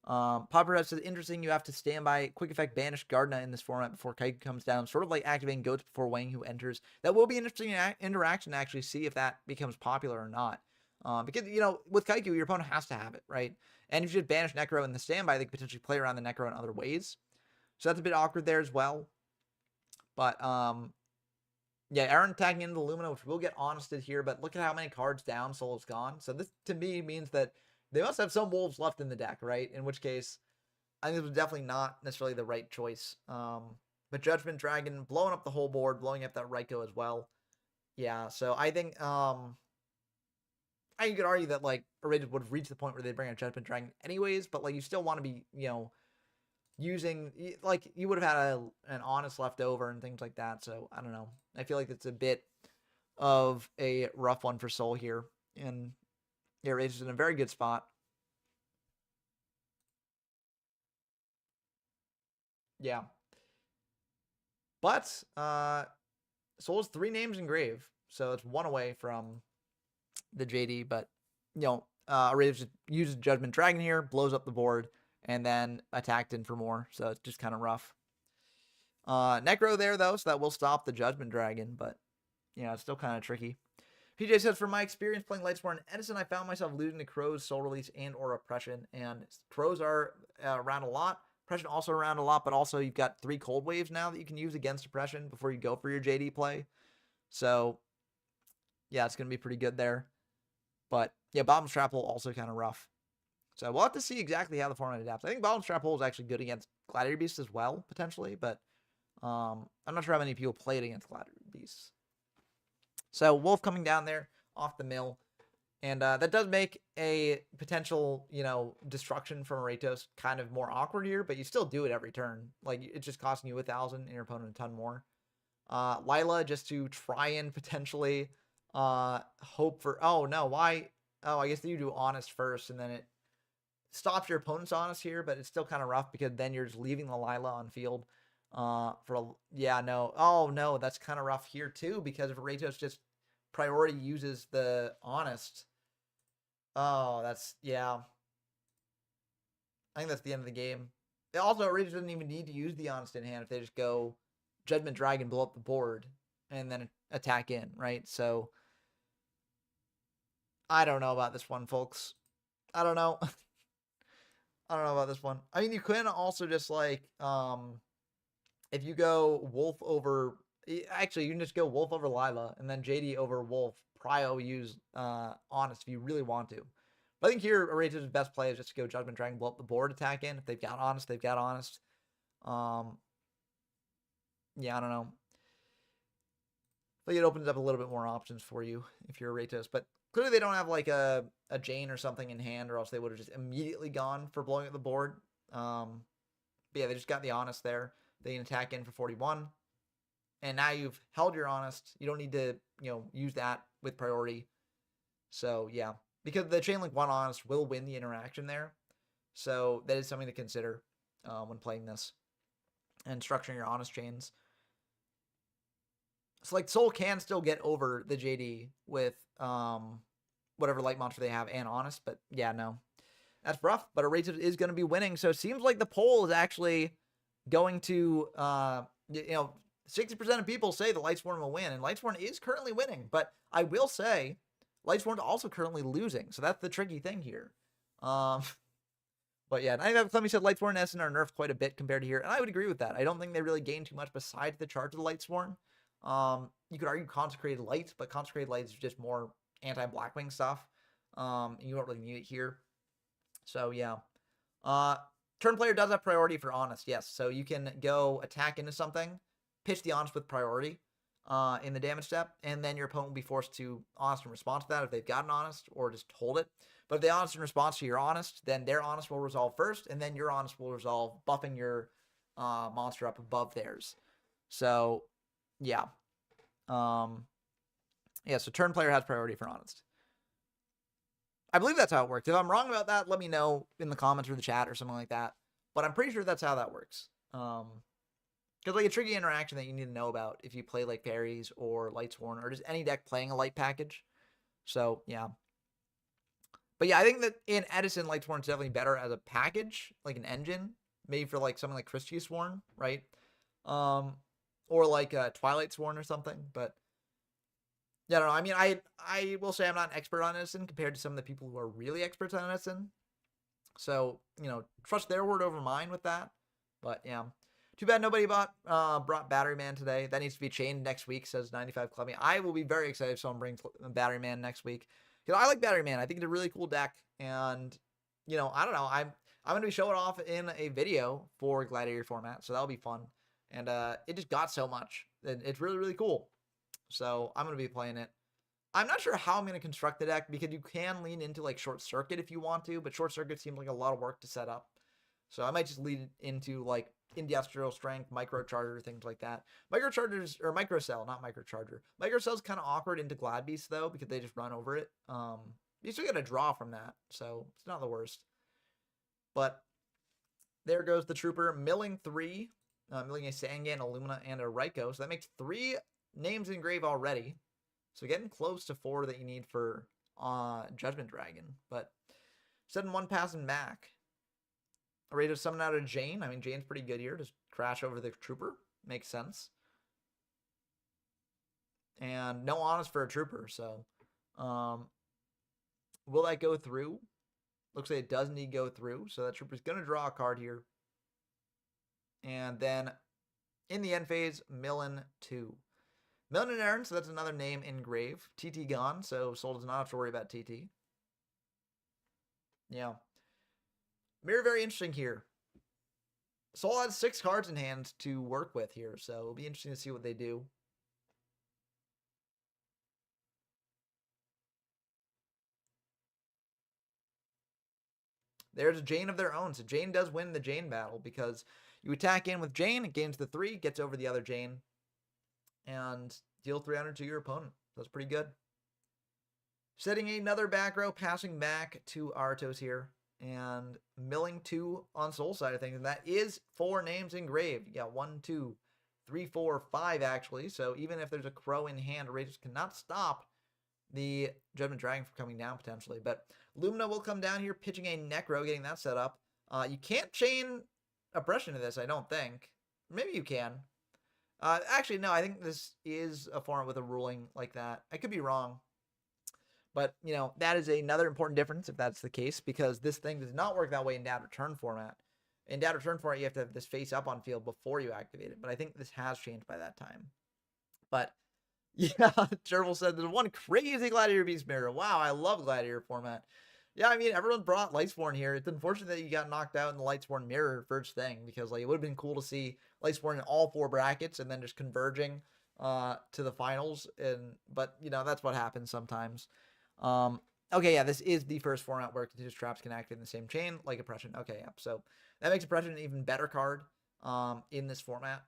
Popper says, interesting, you have to stand by quick effect banish Gardna in this format before Kaiku comes down, sort of like activating goats before Wang Hu enters. That will be an interesting interaction to actually see if that becomes popular or not. Because, with Kaiku, your opponent has to have it, right? And if you just banish Necro in the standby, they could potentially play around the Necro in other ways. So that's a bit awkward there as well. But, yeah, Aaron tagging into the Lumina, which will get honested here, but look at how many cards down Soul is gone. So this, to me, means that they must have some wolves left in the deck, right? In which case, I think this was definitely not necessarily the right choice. But Judgment Dragon blowing up the whole board, blowing up that Raiko as well. Yeah, so I think I could argue that like Outrageous would have reached the point where they bring a Judgment Dragon anyways, but like you still want to be, using, like you would have had an Honest left over and things like that. So I don't know. I feel like it's a bit of a rough one for Soul here. And yeah, Outrageous is in a very good spot. Yeah. But Soul's 3 names in grave. So it's 1 away from the JD. But, Outrageous uses Judgment Dragon here, blows up the board, and then attacked in for more. So it's just kind of rough. Necro there, though, so that will stop the Judgment Dragon, but, it's still kind of tricky. PJ says, from my experience playing Lightsworn and Edison, I found myself losing to Crows, Soul Release, and or Oppression, and Crows are around a lot. Oppression also around a lot, but also you've got 3 Cold Waves now that you can use against Oppression before you go for your JD play. So, yeah, it's going to be pretty good there. But, yeah, Bottom's Trap Hole also kind of rough. So we'll have to see exactly how the format adapts. I think Bottom's Trap Hole is actually good against Gladiator Beasts as well, potentially, but I'm not sure how many people played against Gladiator Beasts. So Wolf coming down there off the mill. And that does make a potential, destruction from Aratos kind of more awkward here, but you still do it every turn. Like, it's just costing you 1,000 and your opponent a ton more. Lila, just to try and potentially hope for... Oh, no, why? Oh, I guess you do Honest first, and then it stops your opponent's Honest here, but it's still kind of rough because then you're just leaving the Lila on field. Yeah, no. Oh, no, that's kind of rough here, too, because if Aratos just priority uses the Honest... Oh, that's, yeah. I think that's the end of the game. Also, Rage doesn't even need to use the Honest in hand if they just go Judgment Dragon, blow up the board, and then attack in, right? So, I don't know about this one, folks. I don't know. I don't know about this one. I mean, you can also just, like, if you go Wolf over... Actually, you can just go Wolf over Lila, and then JD over Wolf. Prio use Honest if you really want to. But I think here, Aratos' best play is just to go Judgment Dragon, blow up the board, attack in. If they've got Honest, they've got Honest. Yeah, I don't know. I think it opens up a little bit more options for you if you're Aratos. But clearly they don't have like a Jane or something in hand, or else they would have just immediately gone for blowing up the board. But yeah, they just got the Honest there. They can attack in for 41. And now you've held your Honest. You don't need to, use that with priority. So, yeah. Because the Chain Link 1 Honest will win the interaction there. So, that is something to consider when playing this. And structuring your Honest chains. So, like, Soul can still get over the JD with whatever light monster they have and Honest. But, yeah, no. That's rough. But Aratos is going to be winning. So, it seems like the poll is actually going to, 60% of people say the Lightsworn will win, and Lightsworn is currently winning. But I will say, Lightsworn's also currently losing, so that's the tricky thing here. But yeah, I think Clemmy said Lightsworn and Essen are nerfed quite a bit compared to here, and I would agree with that. I don't think they really gain too much besides the charge of the Lightsworn. You could argue Consecrated Light, but Consecrated Light is just more anti-Blackwing stuff. You don't really need it here. So yeah. Turn player does have priority for Honest, yes. So you can go attack into something, pitch the Honest with priority in the damage step, and then your opponent will be forced to Honest in response to that if they've got an Honest, or just hold it. But if they Honest in response to your Honest, then their Honest will resolve first, and then your Honest will resolve, buffing your monster up above theirs. So, yeah. Yeah, so turn player has priority for Honest. I believe that's how it works. If I'm wrong about that, let me know in the comments or the chat or something like that. But I'm pretty sure that's how that works. Because like a tricky interaction that you need to know about if you play like Fairies or Lightsworn or just any deck playing a light package. So, yeah. But yeah, I think that in Edison, Lightsworn is definitely better as a package, like an engine. Maybe for like something like Christie Sworn, right? Or like Twilight Sworn or something. But yeah, I don't know. I mean, I will say I'm not an expert on Edison compared to some of the people who are really experts on Edison. So, trust their word over mine with that. But yeah. Too bad nobody brought Battery Man today. That needs to be chained next week, says 95 Clubby. I will be very excited if someone brings Battery Man next week. Because I like Battery Man. I think it's a really cool deck. And, I don't know. I'm going to be showing off in a video for Gladiator Format. So that'll be fun. And it just got so much. It's really, really cool. So I'm going to be playing it. I'm not sure how I'm going to construct the deck because you can lean into like Short Circuit if you want to. But Short Circuit seems like a lot of work to set up. So I might just lead into like Industrial Strength, Microcharger, things like that. Microchargers, or Microcell, not Microcharger. Microcell's kind of awkward into Glad Beast though, because they just run over it. You still get a draw from that, so it's not the worst. But there goes the Trooper, milling 3, milling a Sangan, a Lumina, and a Raikou. So that makes 3 names in grave already. So getting close to 4 that you need for Judgment Dragon. But 7-1 passing back. Ready to summon out a Jane. I mean, Jane's pretty good here. Just crash over the Trooper. Makes sense. And no honest for a Trooper, so will that go through? Looks like it does need to go through, so that Trooper's going to draw a card here. And then in the end phase, Millen 2. Millen and Aaron, so that's another name engrave. TT gone, so Soul does not have to worry about TT. Yeah. Mirror, very interesting here. Soul has 6 cards in hand to work with here, so it'll be interesting to see what they do. There's a Jane of their own, so Jane does win the Jane battle because you attack in with Jane, it gains the 3, gets over the other Jane, and deal 300 to your opponent. That's pretty good. Setting another back row, passing back to Artos here, and milling 2 on Soul side of things, and that is 4 names engraved. You got 1, 2, 3, 4, 5 actually, so even if there's a crow in hand, Rangers cannot stop the Judgment Dragon from coming down potentially. But Lumina will come down here, pitching a Necro, getting that set up. You can't chain Oppression to this, I don't think. Maybe you can. Actually, no, I think this is a format with a ruling like that. I could be wrong. But, you know, that is another important difference if that's the case, because this thing does not work that way in Dad Return format. In Dad Return format, you have to have this face up on field before you activate it. But I think this has changed by that time. But yeah, Gerbil said there's one crazy Gladiator Beast mirror. Wow, I love Gladiator format. Yeah, I mean, everyone brought Lightsworn here. It's unfortunate that you got knocked out in the Lightsworn mirror first thing, because like it would have been cool to see Lightsworn in all 4 brackets and then just converging to the finals. But you know, that's what happens sometimes. Okay, yeah, this is the first format where continuous traps can activate in the same chain, like Oppression. Okay, yeah, so that makes Oppression an even better card in this format.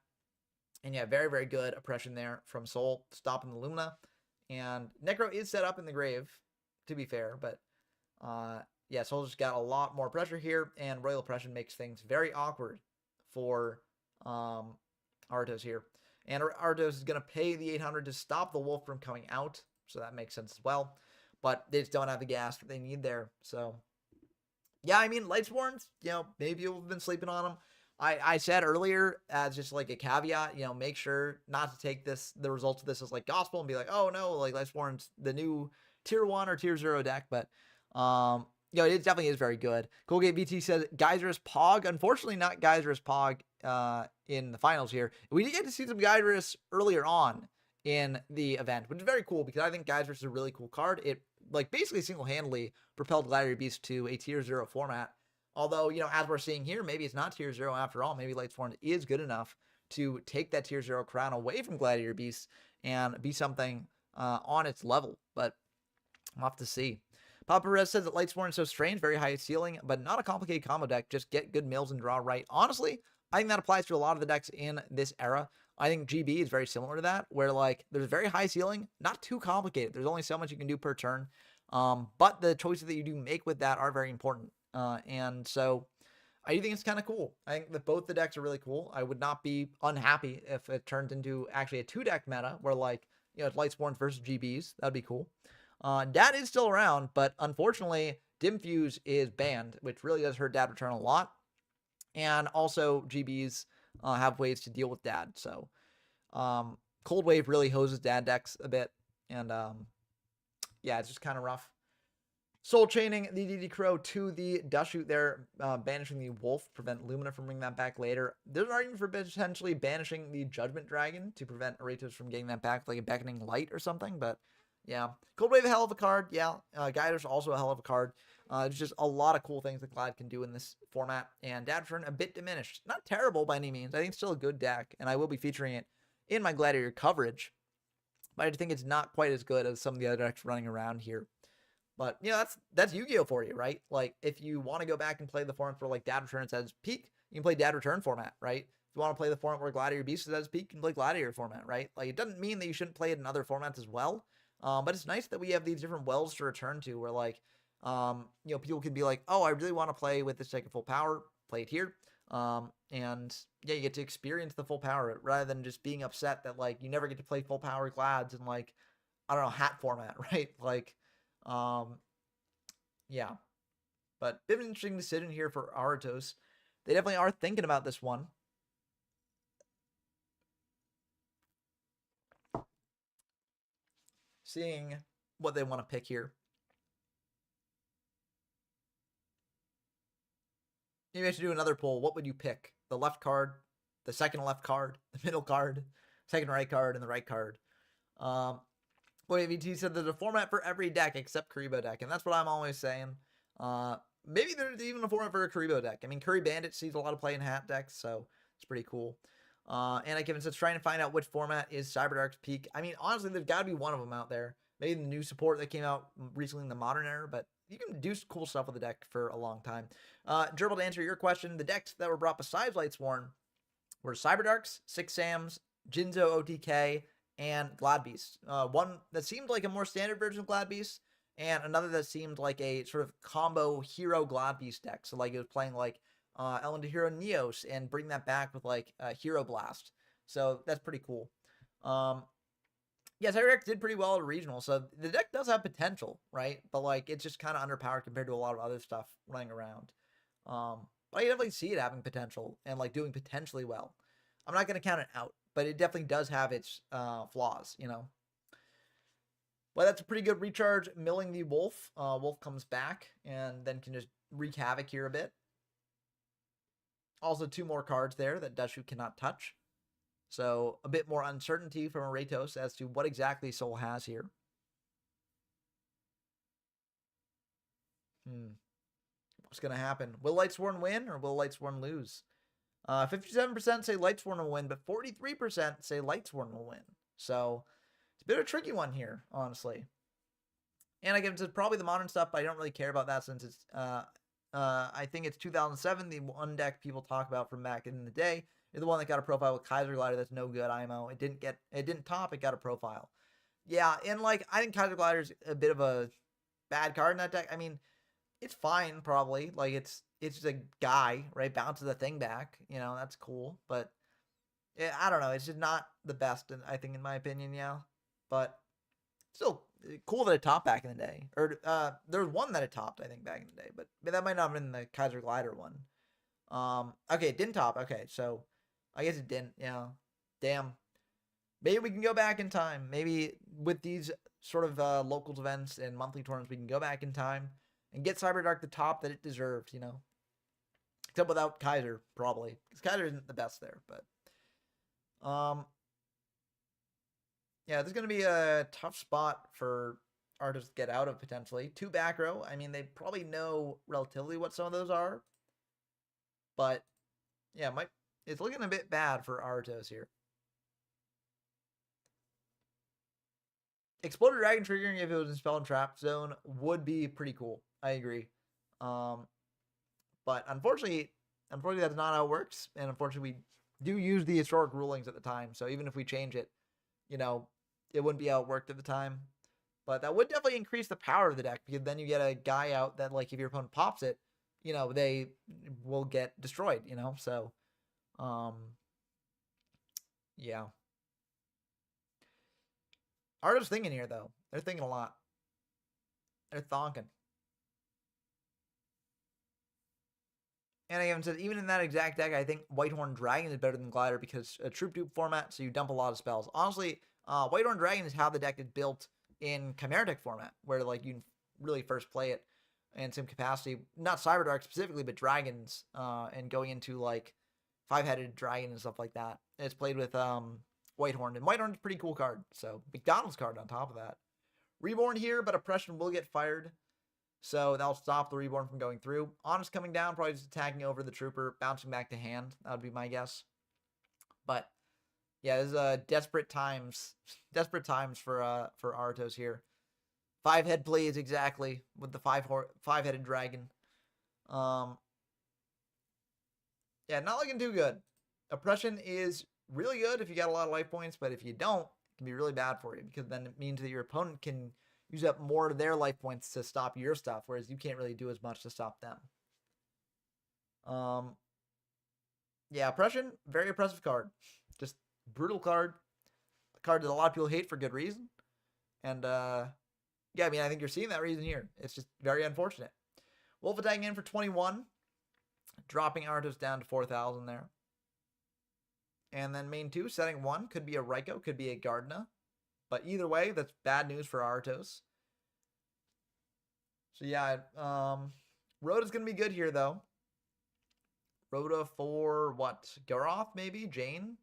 And yeah, very, very good Oppression there from Soul, stopping the Lumina. And Necro is set up in the grave, to be fair, but yeah, Soul just got a lot more pressure here, and Royal Oppression makes things very awkward for Artos here. And Artos is going to pay the 800 to stop the Wolf from coming out, so that makes sense as well. But they just don't have the gas that they need there. So, yeah, I mean, Lightsworns, you know, maybe you've been sleeping on them. I said earlier, as just like a caveat, you know, make sure not to take the results of this as like gospel and be like, oh no, like Lightsworn's the new tier 1 or tier 0 deck. But, you know, it definitely is very good. Colgate VT says Geyser's Pog. Unfortunately, not Geyser's Pog in the finals here. We did get to see some Geyser's earlier on in the event, which is very cool because I think Geyser's is a really cool card. It like basically single-handedly propelled Gladiator Beast to a tier 0 format. Although, you know, as we're seeing here, maybe it's not tier 0 after all. Maybe Lightsworn is good enough to take that tier 0 crown away from Gladiator Beast and be something on its level. But we'll have to see. Papa Perez says that Lightsworn is so strange, very high ceiling, but not a complicated combo deck. Just get good mills and draw right. Honestly, I think that applies to a lot of the decks in this era. I think GB is very similar to that, where like there's very high ceiling, not too complicated. There's only so much you can do per turn. But the choices that you do make with that are very important. And so I do think it's kind of cool. I think that both the decks are really cool. I would not be unhappy if it turns into actually a 2-deck meta where like, you know, it's Lightsworn versus GBs. That'd be cool. Dad is still around, but unfortunately, Dimfuse is banned, which really does hurt Dad Return a lot. And also, GBs have ways to deal with Dad. So, Cold Wave really hoses Dad decks a bit. And, yeah, it's just kind of rough. Soul chaining the DD Crow to the Dust Shoot there, banishing the Wolf, prevent Lumina from bringing that back later. There's an argument for potentially banishing the Judgment Dragon to prevent Aratos from getting that back, like a Beckoning Light or something, but yeah. Cold Wave, a hell of a card, yeah. Guider's also a hell of a card. There's just a lot of cool things that Glad can do in this format, and Dad Return a bit diminished. Not terrible by any means. I think it's still a good deck, and I will be featuring it in my Gladiator coverage, but I think it's not quite as good as some of the other decks running around here. But, you know, that's Yu-Gi-Oh! For you, right? Like, if you want to go back and play the format for, like, Dad Return at its peak, you can play Dad Return format, right? If you want to play the format where Gladiator Beast is at its peak, you can play Gladiator format, right? Like, it doesn't mean that you shouldn't play it in other formats as well. But it's nice that we have these different wells to return to where, like, you know, people can be like, oh, I really want to play with this deck of full power, play it here. And, yeah, you get to experience the full power rather than just being upset that, like, you never get to play full power Glads in, like, I don't know, hat format, right? Like, yeah. But bit of an interesting decision here for Aratos. they definitely are thinking about this one. Seeing what they want to pick here. Maybe I should do another poll. What would you pick? The left card, the second left card, the middle card, second right card, and the right card. AVT said there's a format for every deck except Karibo deck, and that's what I'm always saying. Maybe there's even a format for a Karibo deck. I mean, Curry Bandit sees a lot of play in hat decks, so it's pretty cool. Anna Given says trying to find out which format is Cyberdark's peak. I mean, honestly, there's got to be one of them out there. Maybe the new support that came out recently in the Modern era, but you can do cool stuff with the deck for a long time. Gerbil, to answer your question, the decks that were brought besides Lightsworn were Cyberdarks, Six Sams, Jinzo OTK, and Gladbeast. One that seemed like a more standard version of Gladbeast, and another that seemed like a sort of combo hero Gladbeast deck. So like it was playing like Ellen to Hero Neos and bring that back with like Hero Blast. So that's pretty cool. Yeah, Cyberdark did pretty well at regional, so the deck does have potential, right? But like it's just kind of underpowered compared to a lot of other stuff running around. But I definitely see it having potential and like doing potentially well. I'm not going to count it out, but it definitely does have its flaws, you know. But that's a pretty good recharge. Milling the Wolf. Wolf comes back and then can just wreak havoc here a bit. Also, 2 more cards there that Dashu cannot touch. So a bit more uncertainty from Aratos as to what exactly Soul has here. What's going to happen? Will Lightsworn win or will Lightsworn lose? 57% say Lightsworn will win, but 43% say Lightsworn will win. So it's a bit of a tricky one here, honestly. And I guess it's probably the modern stuff, but I don't really care about that since it's I think it's 2007, the one deck people talk about from back in the day is the one that got a profile with Kaiser Glider that's no good IMO. It didn't top, it got a profile. Yeah, and like I think Kaiser Glider's a bit of a bad card in that deck. I mean, it's fine probably. Like it's just a guy, right? Bounces the thing back, you know, that's cool, but I don't know, it's just not the best I think in my opinion, yeah. But still cool that it topped back in the day. Or there was one that it topped, I think, back in the day, but that might not have been the Kaiser Glider one. Okay, it didn't top. Okay, so I guess it didn't. Yeah, damn. Maybe we can go back in time. Maybe with these sort of locals events and monthly tournaments, we can go back in time and get Cyberdark the top that it deserved. You know, except without Kaiser probably, because Kaiser isn't the best there. But yeah, this is going to be a tough spot for artists to get out of potentially. 2 back row. I mean, they probably know relatively what some of those are. But yeah, it's looking a bit bad for Artos here. Exploded Dragon triggering if it was in Spell and Trap Zone would be pretty cool. I agree. But unfortunately that's not how it works. And unfortunately we do use the historic rulings at the time. So even if we change it, you know, it wouldn't be how it worked at the time. But that would definitely increase the power of the deck, because then you get a guy out that, like, if your opponent pops it, you know, they will get destroyed, you know? So, yeah. Artists thinking here, though. They're thinking a lot. They're thonking. And I even said, even in that exact deck, I think Whitehorn Dragon is better than Glider because a troop dupe format, so you dump a lot of spells. Honestly, Whitehorn Dragon is how the deck is built in Chimera deck format, where like you really first play it in some capacity. Not Cyberdark specifically, but dragons, and going into like 5-headed dragon and stuff like that. And it's played with Whitehorn, and Whitehorn's a pretty cool card. So McDonald's card on top of that. Reborn here, but Oppression will get fired. So that'll stop the Reborn from going through. Honest coming down, probably just attacking over the Trooper, bouncing back to hand. That would be my guess. But yeah, this is desperate times. Desperate times for Artos here. 5-head please, exactly, with the 5-headed dragon. Yeah, not looking too good. Oppression is really good if you got a lot of life points, but if you don't, it can be really bad for you, because then it means that your opponent can use up more of their life points to stop your stuff, whereas you can't really do as much to stop them. Yeah, Oppression, very oppressive card. Just brutal card. A card that a lot of people hate for good reason. And, yeah, I mean, I think you're seeing that reason here. It's just very unfortunate. Wolf attacking in for 21. dropping Artos down to 4,000 there. And then main 2, setting 1, could be a Raikou, could be a Gardena. But either way, that's bad news for Artos. So yeah, Rhoda's going to be good here, though. Rhoda for what? Garoth, maybe? Jane?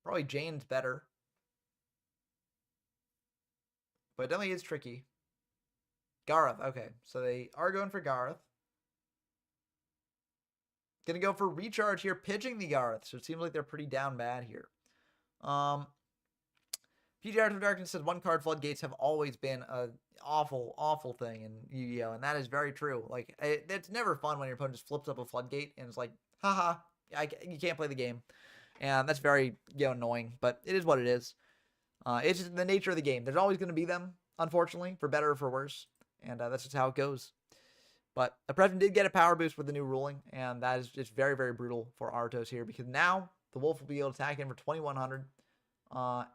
Probably Jane's better. But it definitely is tricky. Garth, okay. So they are going for Garth. Gonna go for recharge here, pitching the Garth. So it seems like they're pretty down bad here. PG Art of Darkness says 1-card floodgates have always been a awful, awful thing in Yu-Gi-Oh! And that is very true. Like, it's never fun when your opponent just flips up a floodgate and it's like, haha, you can't play the game. And that's very, annoying. But it is what it is. It's just the nature of the game. There's always going to be them, unfortunately, for better or for worse. And that's just how it goes. But the President did get a power boost with the new ruling, and that is just very, very brutal for Artos here, because now the Wolf will be able to attack him for 2,100,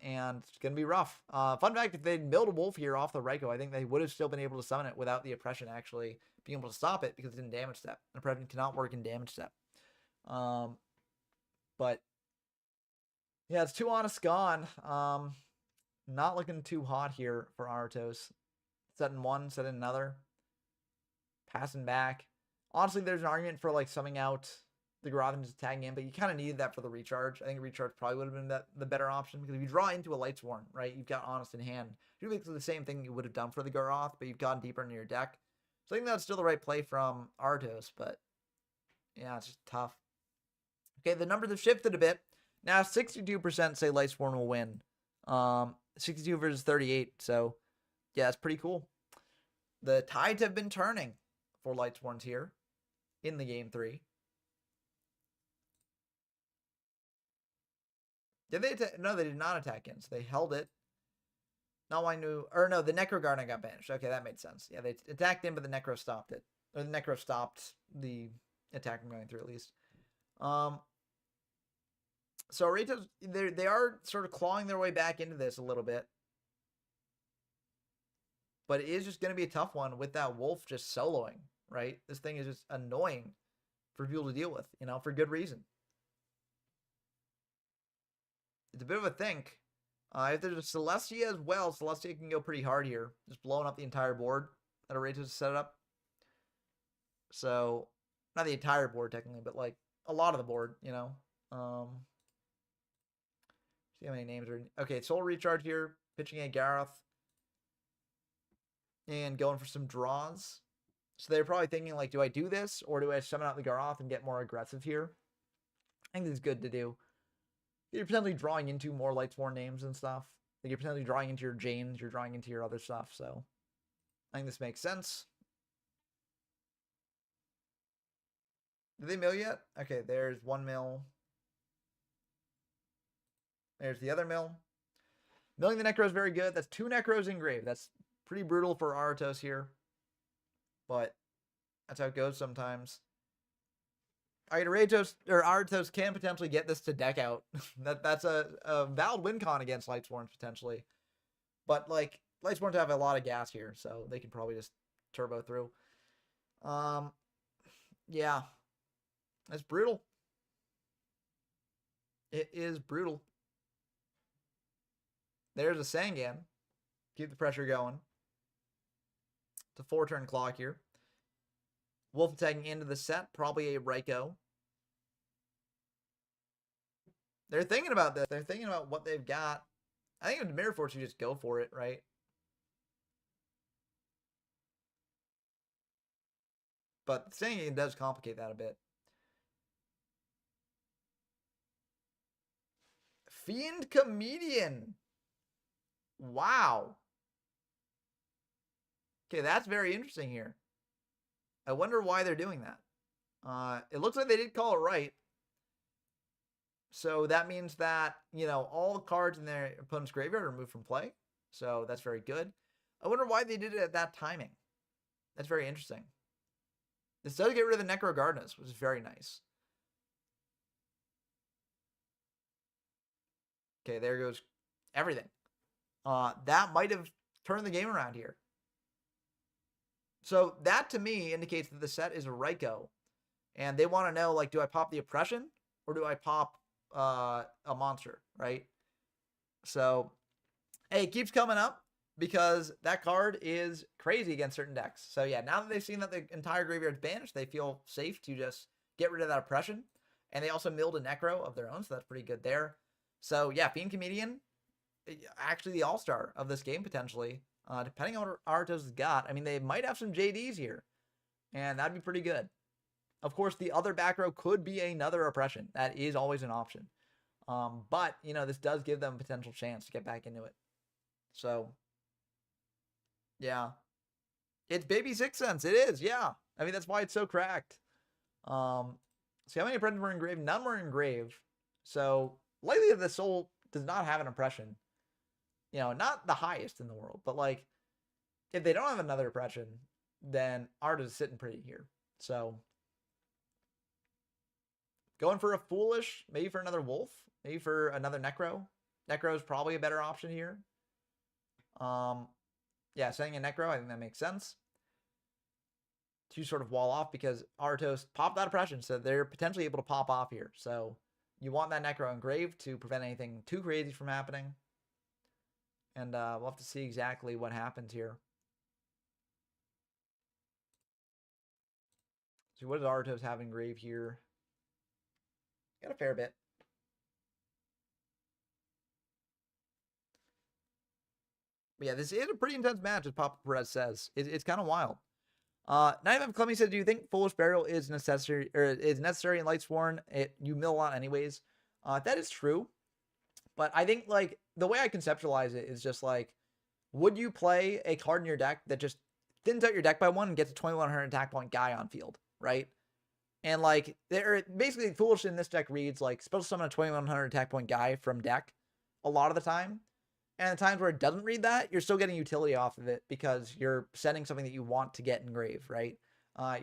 and it's going to be rough. Fun fact, if they'd milled a Wolf here off the Raikou, I think they would have still been able to summon it without the Oppression actually being able to stop it, because it didn't damage step. The President cannot work in damage step. But, yeah, it's 2 Honest gone. Not looking too hot here for Artos. Setting 1, setting another. Passing back. Honestly, there's an argument for like summing out the Garoth and just tagging in, but you kind of needed that for the recharge. I think recharge probably would have been the better option, because if you draw into a Lightsworn, right, you've got Honest in hand. You do basically the same thing you would have done for the Garoth, but you've gone deeper into your deck. So I think that's still the right play from Artos, but yeah, it's just tough. Okay, the numbers have shifted a bit. Now 62% say Lightsworn will win. 62 versus 38, so yeah, it's pretty cool. The tides have been turning for Lightsworns here in the game 3. Did they attack? No, they did not attack in, so they held it. Not why new, or no, the Necro Garden got banished. Okay, that made sense. Yeah, they attacked in, but the Necro stopped it. Or the Necro stopped the attack from going through, at least. So Aritos, they are sort of clawing their way back into this a little bit. But it is just going to be a tough one with that Wolf just soloing, right? This thing is just annoying for people to deal with, for good reason. It's a bit of a think. If there's a Celestia as well, Celestia can go pretty hard here. Just blowing up the entire board that Aritos set up. So, not the entire board technically, but like a lot of the board, See how many names are in. Okay, Soul Recharge here, pitching a Gareth. And going for some draws. So they're probably thinking, like, do I do this? Or do I summon out the Garoth and get more aggressive here? I think this is good to do. You're potentially drawing into more Lightsworn names and stuff. Like, you're potentially drawing into your Janes. You're drawing into your other stuff. So I think this makes sense. Did they mill yet? Okay, there's 1 mill. There's the other mill. Milling the Necro is very good. That's 2 Necros in grave. That's pretty brutal for Artos here. But that's how it goes sometimes. Alright, Artos can potentially get this to deck out. That's a valid win con against Lightsworns, potentially. But, like, Lightsworns have a lot of gas here, so they can probably just turbo through. Yeah. It's brutal. It is brutal. There's a Sangan. Keep the pressure going. It's a 4-turn clock here. Wolf attacking into the set. Probably a Raikou. They're thinking about this. They're thinking about what they've got. I think with Mirror Force, you just go for it, right? But saying it does complicate that a bit. Fiend Comedian. Wow. Okay, that's very interesting here. I wonder why they're doing that. It looks like they did call it right. So that means that, all the cards in their opponent's graveyard are removed from play. So that's very good. I wonder why they did it at that timing. That's very interesting. This does get rid of the Necro Gardenas, which is very nice. Okay, there goes everything. That might have turned the game around here. So that, to me, indicates that the set is a Raikou. And they want to know, like, do I pop the Oppression or do I pop a monster, right? So, hey, it keeps coming up because that card is crazy against certain decks. So yeah, now that they've seen that the entire graveyard's banished, they feel safe to just get rid of that Oppression. And they also milled a Necro of their own, so that's pretty good there. So yeah, Fiend Comedian, actually the all-star of this game potentially, depending on what Artos has got. I mean, they might have some JDs here, and that'd be pretty good. Of course, the other back row could be another Oppression. That is always an option. But, you know, this does give them a potential chance to get back into it. So, yeah. It's baby 6 cents. It is, yeah. I mean, that's why it's so cracked. See how many Oppressions were engraved? None were engraved. So, likely that the soul does not have an Oppression. You know, not the highest in the world, but like, if they don't have another Oppression, then Art is sitting pretty here. So, going for a Foolish, maybe for another Wolf, maybe for another Necro. Necro is probably a better option here. Yeah, sending a Necro, I think that makes sense. To sort of wall off because Artos popped that Oppression, so they're potentially able to pop off here. So you want that Necro engraved to prevent anything too crazy from happening. And we'll have to see exactly what happens here. So what does Artos have engraved here? Got a fair bit. But yeah, this is a pretty intense match, as Papa Perez says. It's kind of wild. 95 Clemmy said, do you think Foolish Burial is necessary in Lightsworn? You mill a lot anyways. That is true. But I think, like, the way I conceptualize it is just like, would you play a card in your deck that just thins out your deck by 1 and gets a 2100 attack point guy on field, right? And like, they're basically Foolish in this deck reads like special summon a 2100 attack point guy from deck a lot of the time. And the times where it doesn't read that, you're still getting utility off of it because you're sending something that you want to get engraved, right?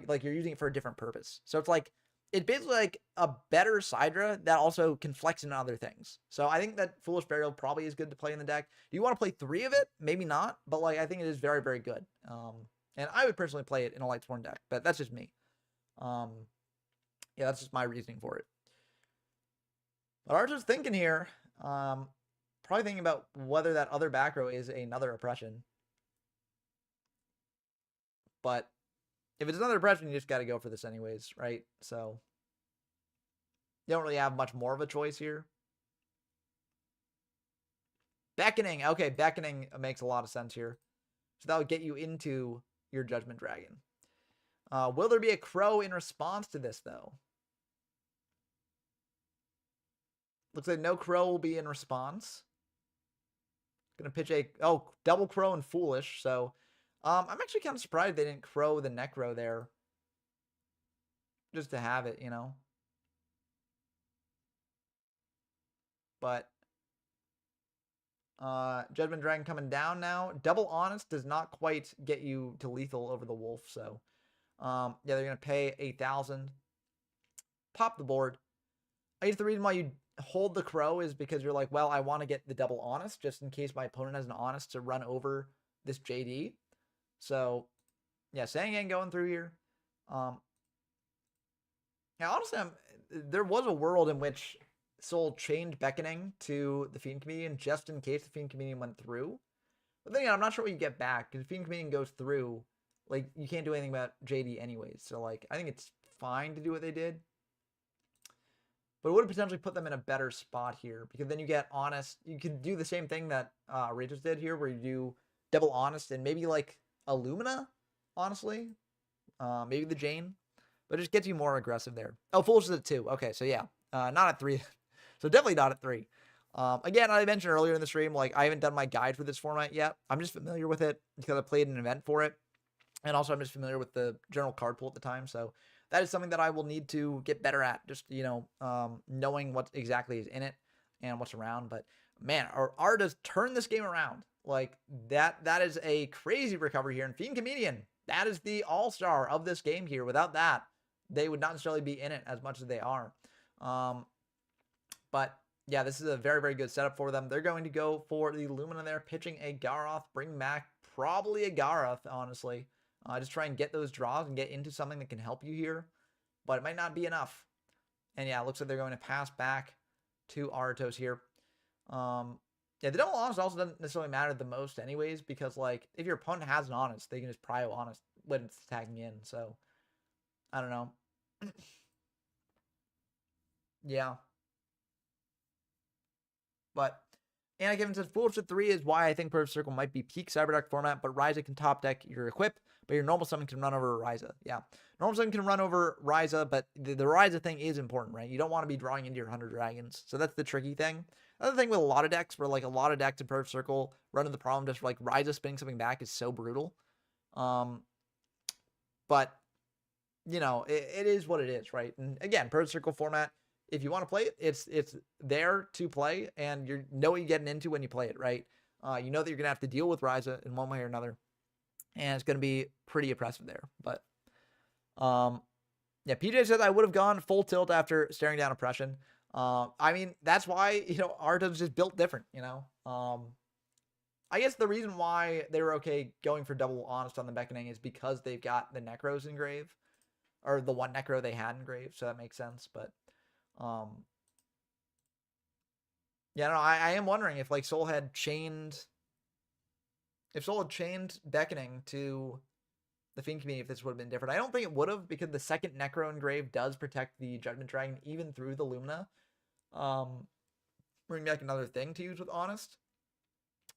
Like you're using it for a different purpose. So it's like, it's basically like a better Sidra that also can flex into other things. So I think that Foolish Burial probably is good to play in the deck. Do you want to play 3 of it? Maybe not, but like I think it is very, very good. And I would personally play it in a Lightsworn deck, but that's just me. Yeah, that's just my reasoning for it. But Archer's thinking here, probably thinking about whether that other back row is another Oppression. But if it's another Oppression, you just got to go for this anyways, right? So you don't really have much more of a choice here. Beckoning. Okay, Beckoning makes a lot of sense here. So that would get you into your Judgment Dragon. Will there be a Crow in response to this, though? Looks like no Crow will be in response. Gonna pitch a double Crow and Foolish. So I'm actually kind of surprised they didn't Crow the Necro there. Just to have it, you know. But Judgment Dragon coming down now. Double Honest does not quite get you to lethal over the Wolf. So yeah, they're gonna pay 8,000. Pop the board. I guess the reason why you hold the Crow is because you're like, well, I want to get the double Honest just in case my opponent has an Honest to run over this JD. So yeah, Sangan going through here. Yeah, honestly, there was a world in which Soul changed Beckoning to the Fiend Comedian just in case the Fiend Comedian went through. But then again, I'm not sure what you get back because if Fiend Comedian goes through, like you can't do anything about JD anyways. So like, I think it's fine to do what they did. But it would have potentially put them in a better spot here because then you get Honest. You could do the same thing that Rangers did here where you do double Honest and maybe like Illumina, honestly. Maybe the Jane. But it just gets you more aggressive there. Oh, Foolish is at 2. Okay, so yeah. Not at 3. So definitely not at 3. Again, I mentioned earlier in the stream, like I haven't done my guide for this format yet. I'm just familiar with it because I played an event for it. And also I'm just familiar with the general card pool at the time. So that is something that I will need to get better at. Just, you know, knowing what exactly is in it and what's around. But man, our art has turned this game around. Like that is a crazy recovery here. And Fiend Comedian, that is the all-star of this game here. Without that, they would not necessarily be in it as much as they are. But yeah, this is a very, very good setup for them. They're going to go for the Lumina there, pitching a Garoth, bring back probably a Garoth, honestly. Just try and get those draws and get into something that can help you here. but it might not be enough. And yeah, it looks like they're going to pass back to Artos here. Yeah, the double honest also doesn't necessarily matter the most anyways, because like if your opponent has an honest, they can just prio honest when it's attacking in. So I don't know. Yeah. But Anna Given says Foolship 3 is why I think Perfect Circle might be peak Cyber Deck format, but Ryza can top deck your equip, but your normal summon can run over Ryza. Yeah. Normal summon can run over Ryza, but the Ryza thing is important, right? You don't want to be drawing into your 100 dragons. So that's the tricky thing. Another thing with a lot of decks, where like a lot of decks in Perfect Circle run into the problem just like Ryza spinning something back is so brutal. But you know, it is what it is, right? And again, Perfect Circle format, if you want to play it, it's there to play, and you know what you're getting into when you play it, right? You know that you're gonna have to deal with Ryza in one way or another, and it's gonna be pretty oppressive there. But yeah, PJ says I would have gone full tilt after staring down oppression. I mean, that's why, you know, Arto's just built different, you know. I guess the reason why they were okay going for double honest on the beckoning is because they've got the Necros engrave, or the one Necro they had engraved, so that makes sense. But yeah, no, I am wondering if like Soul had chained beckoning to the Fiend Community, if this would have been different. I don't think it would have, because the second Necro engrave does protect the Judgment Dragon even through the Lumina. Bring back another thing to use with honest.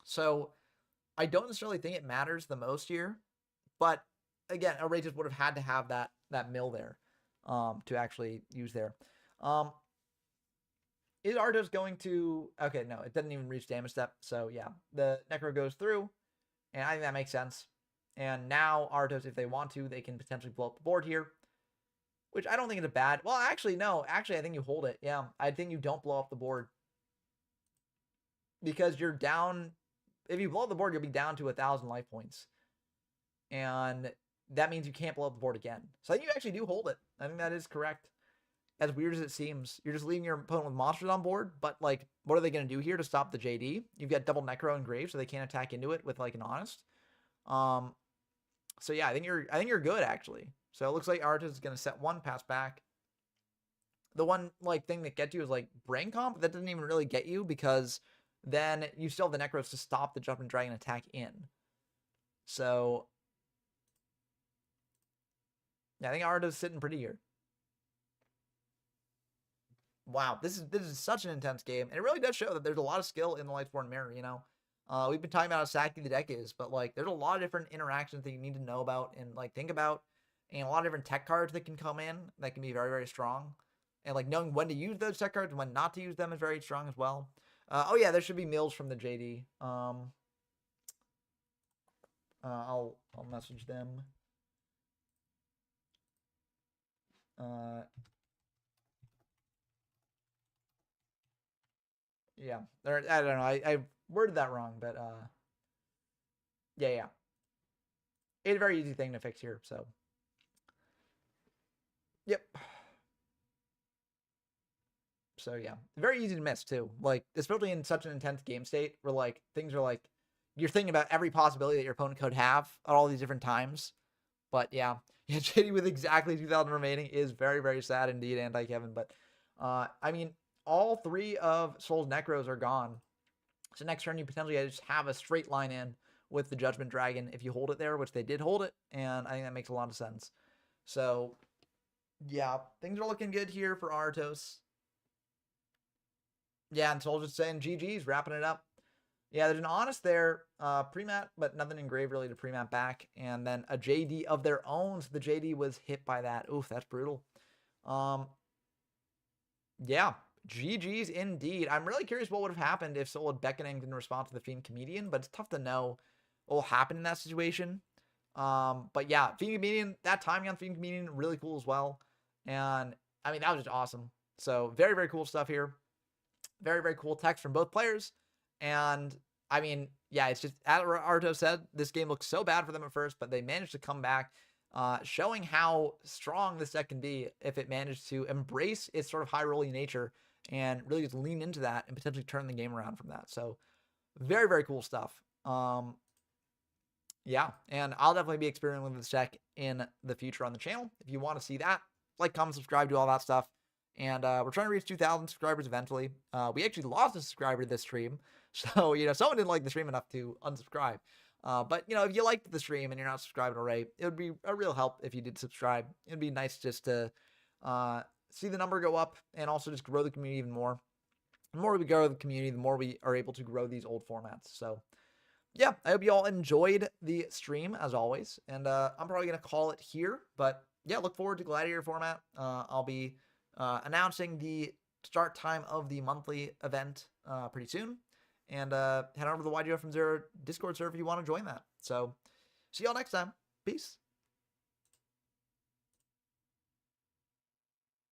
So I don't necessarily think it matters the most here, but again, Outrageous would have had to have that mill there to actually use there. Is Artos going to... Okay, no, it doesn't even reach damage step. So yeah, the Necro goes through, and I think that makes sense. And now Artos, if they want to, they can potentially blow up the board here, which I don't think is a bad... Well, actually, no. Actually, I think you hold it. Yeah, I think you don't blow up the board, because you're down... If you blow up the board, you'll be down to 1,000 life points. And that means you can't blow up the board again. So I think you actually do hold it. I think that is correct. As weird as it seems, you're just leaving your opponent with monsters on board, but like, what are they going to do here to stop the JD? You've got double Necro engraved, so they can't attack into it with like an honest. So yeah, I think you're good actually. So it looks like Artis is going to set one, pass back. The one like thing that gets you is like Brain Comp. That doesn't even really get you, because then you still have the Necros to stop the Judgment Dragon attack in. So yeah, I think Artis is sitting pretty here. Wow, this is such an intense game, and it really does show that there's a lot of skill in the Lightsworn Mirror. You know, we've been talking about how sacky the deck is, but like, there's a lot of different interactions that you need to know about and like think about, and a lot of different tech cards that can come in that can be very, very strong, and like knowing when to use those tech cards and when not to use them is very strong as well. Oh yeah, there should be mills from the JD. I'll message them. Yeah, I don't know. I worded that wrong, but yeah. It's a very easy thing to fix here. So, yep. So yeah, very easy to miss too. Like, especially in such an intense game state where like things are like you're thinking about every possibility that your opponent could have at all these different times. But yeah, JD with exactly 2,000 remaining is very, very sad indeed, Anti-Kevin. But I mean, all three of Soul's Necros are gone. So next turn, you potentially just have a straight line in with the Judgment Dragon if you hold it there, which they did hold it. And I think that makes a lot of sense. So yeah, things are looking good here for Artos. Yeah, and Soul just saying GG's, wrapping it up. Yeah, there's an honest there, pre-mat, but nothing engraved really to pre-mat back. And then a JD of their own. So the JD was hit by that. Oof, that's brutal. Yeah, GG's indeed. I'm really curious what would have happened if Soul had beckoning in response to the Fiend Comedian, but it's tough to know what will happen in that situation. But yeah, Fiend Comedian, that timing on Fiend Comedian, really cool as well. And I mean, that was just awesome. So very, very cool stuff here. Very, very cool text from both players. And I mean, yeah, it's just, as Arto said, this game looked so bad for them at first, but they managed to come back, showing how strong this deck can be if it managed to embrace its sort of high rolling nature and really just lean into that and potentially turn the game around from that. So very, very cool stuff. Yeah, and I'll definitely be experimenting with this deck in the future on the channel. If you want to see that, like, comment, subscribe, do all that stuff. And we're trying to reach 2,000 subscribers eventually. We actually lost a subscriber to this stream. So, someone didn't like the stream enough to unsubscribe. But, if you liked the stream and you're not subscribed already, it would be a real help if you did subscribe. It'd be nice just to see the number go up and also just grow the community even more. The more we grow the community, the more we are able to grow these old formats. So, yeah, I hope you all enjoyed the stream as always. And I'm probably going to call it here. But, yeah, look forward to Gladiator Format. I'll be announcing the start time of the monthly event pretty soon. And head over to the YGO from Zero Discord server if you want to join that. So, see y'all next time. Peace.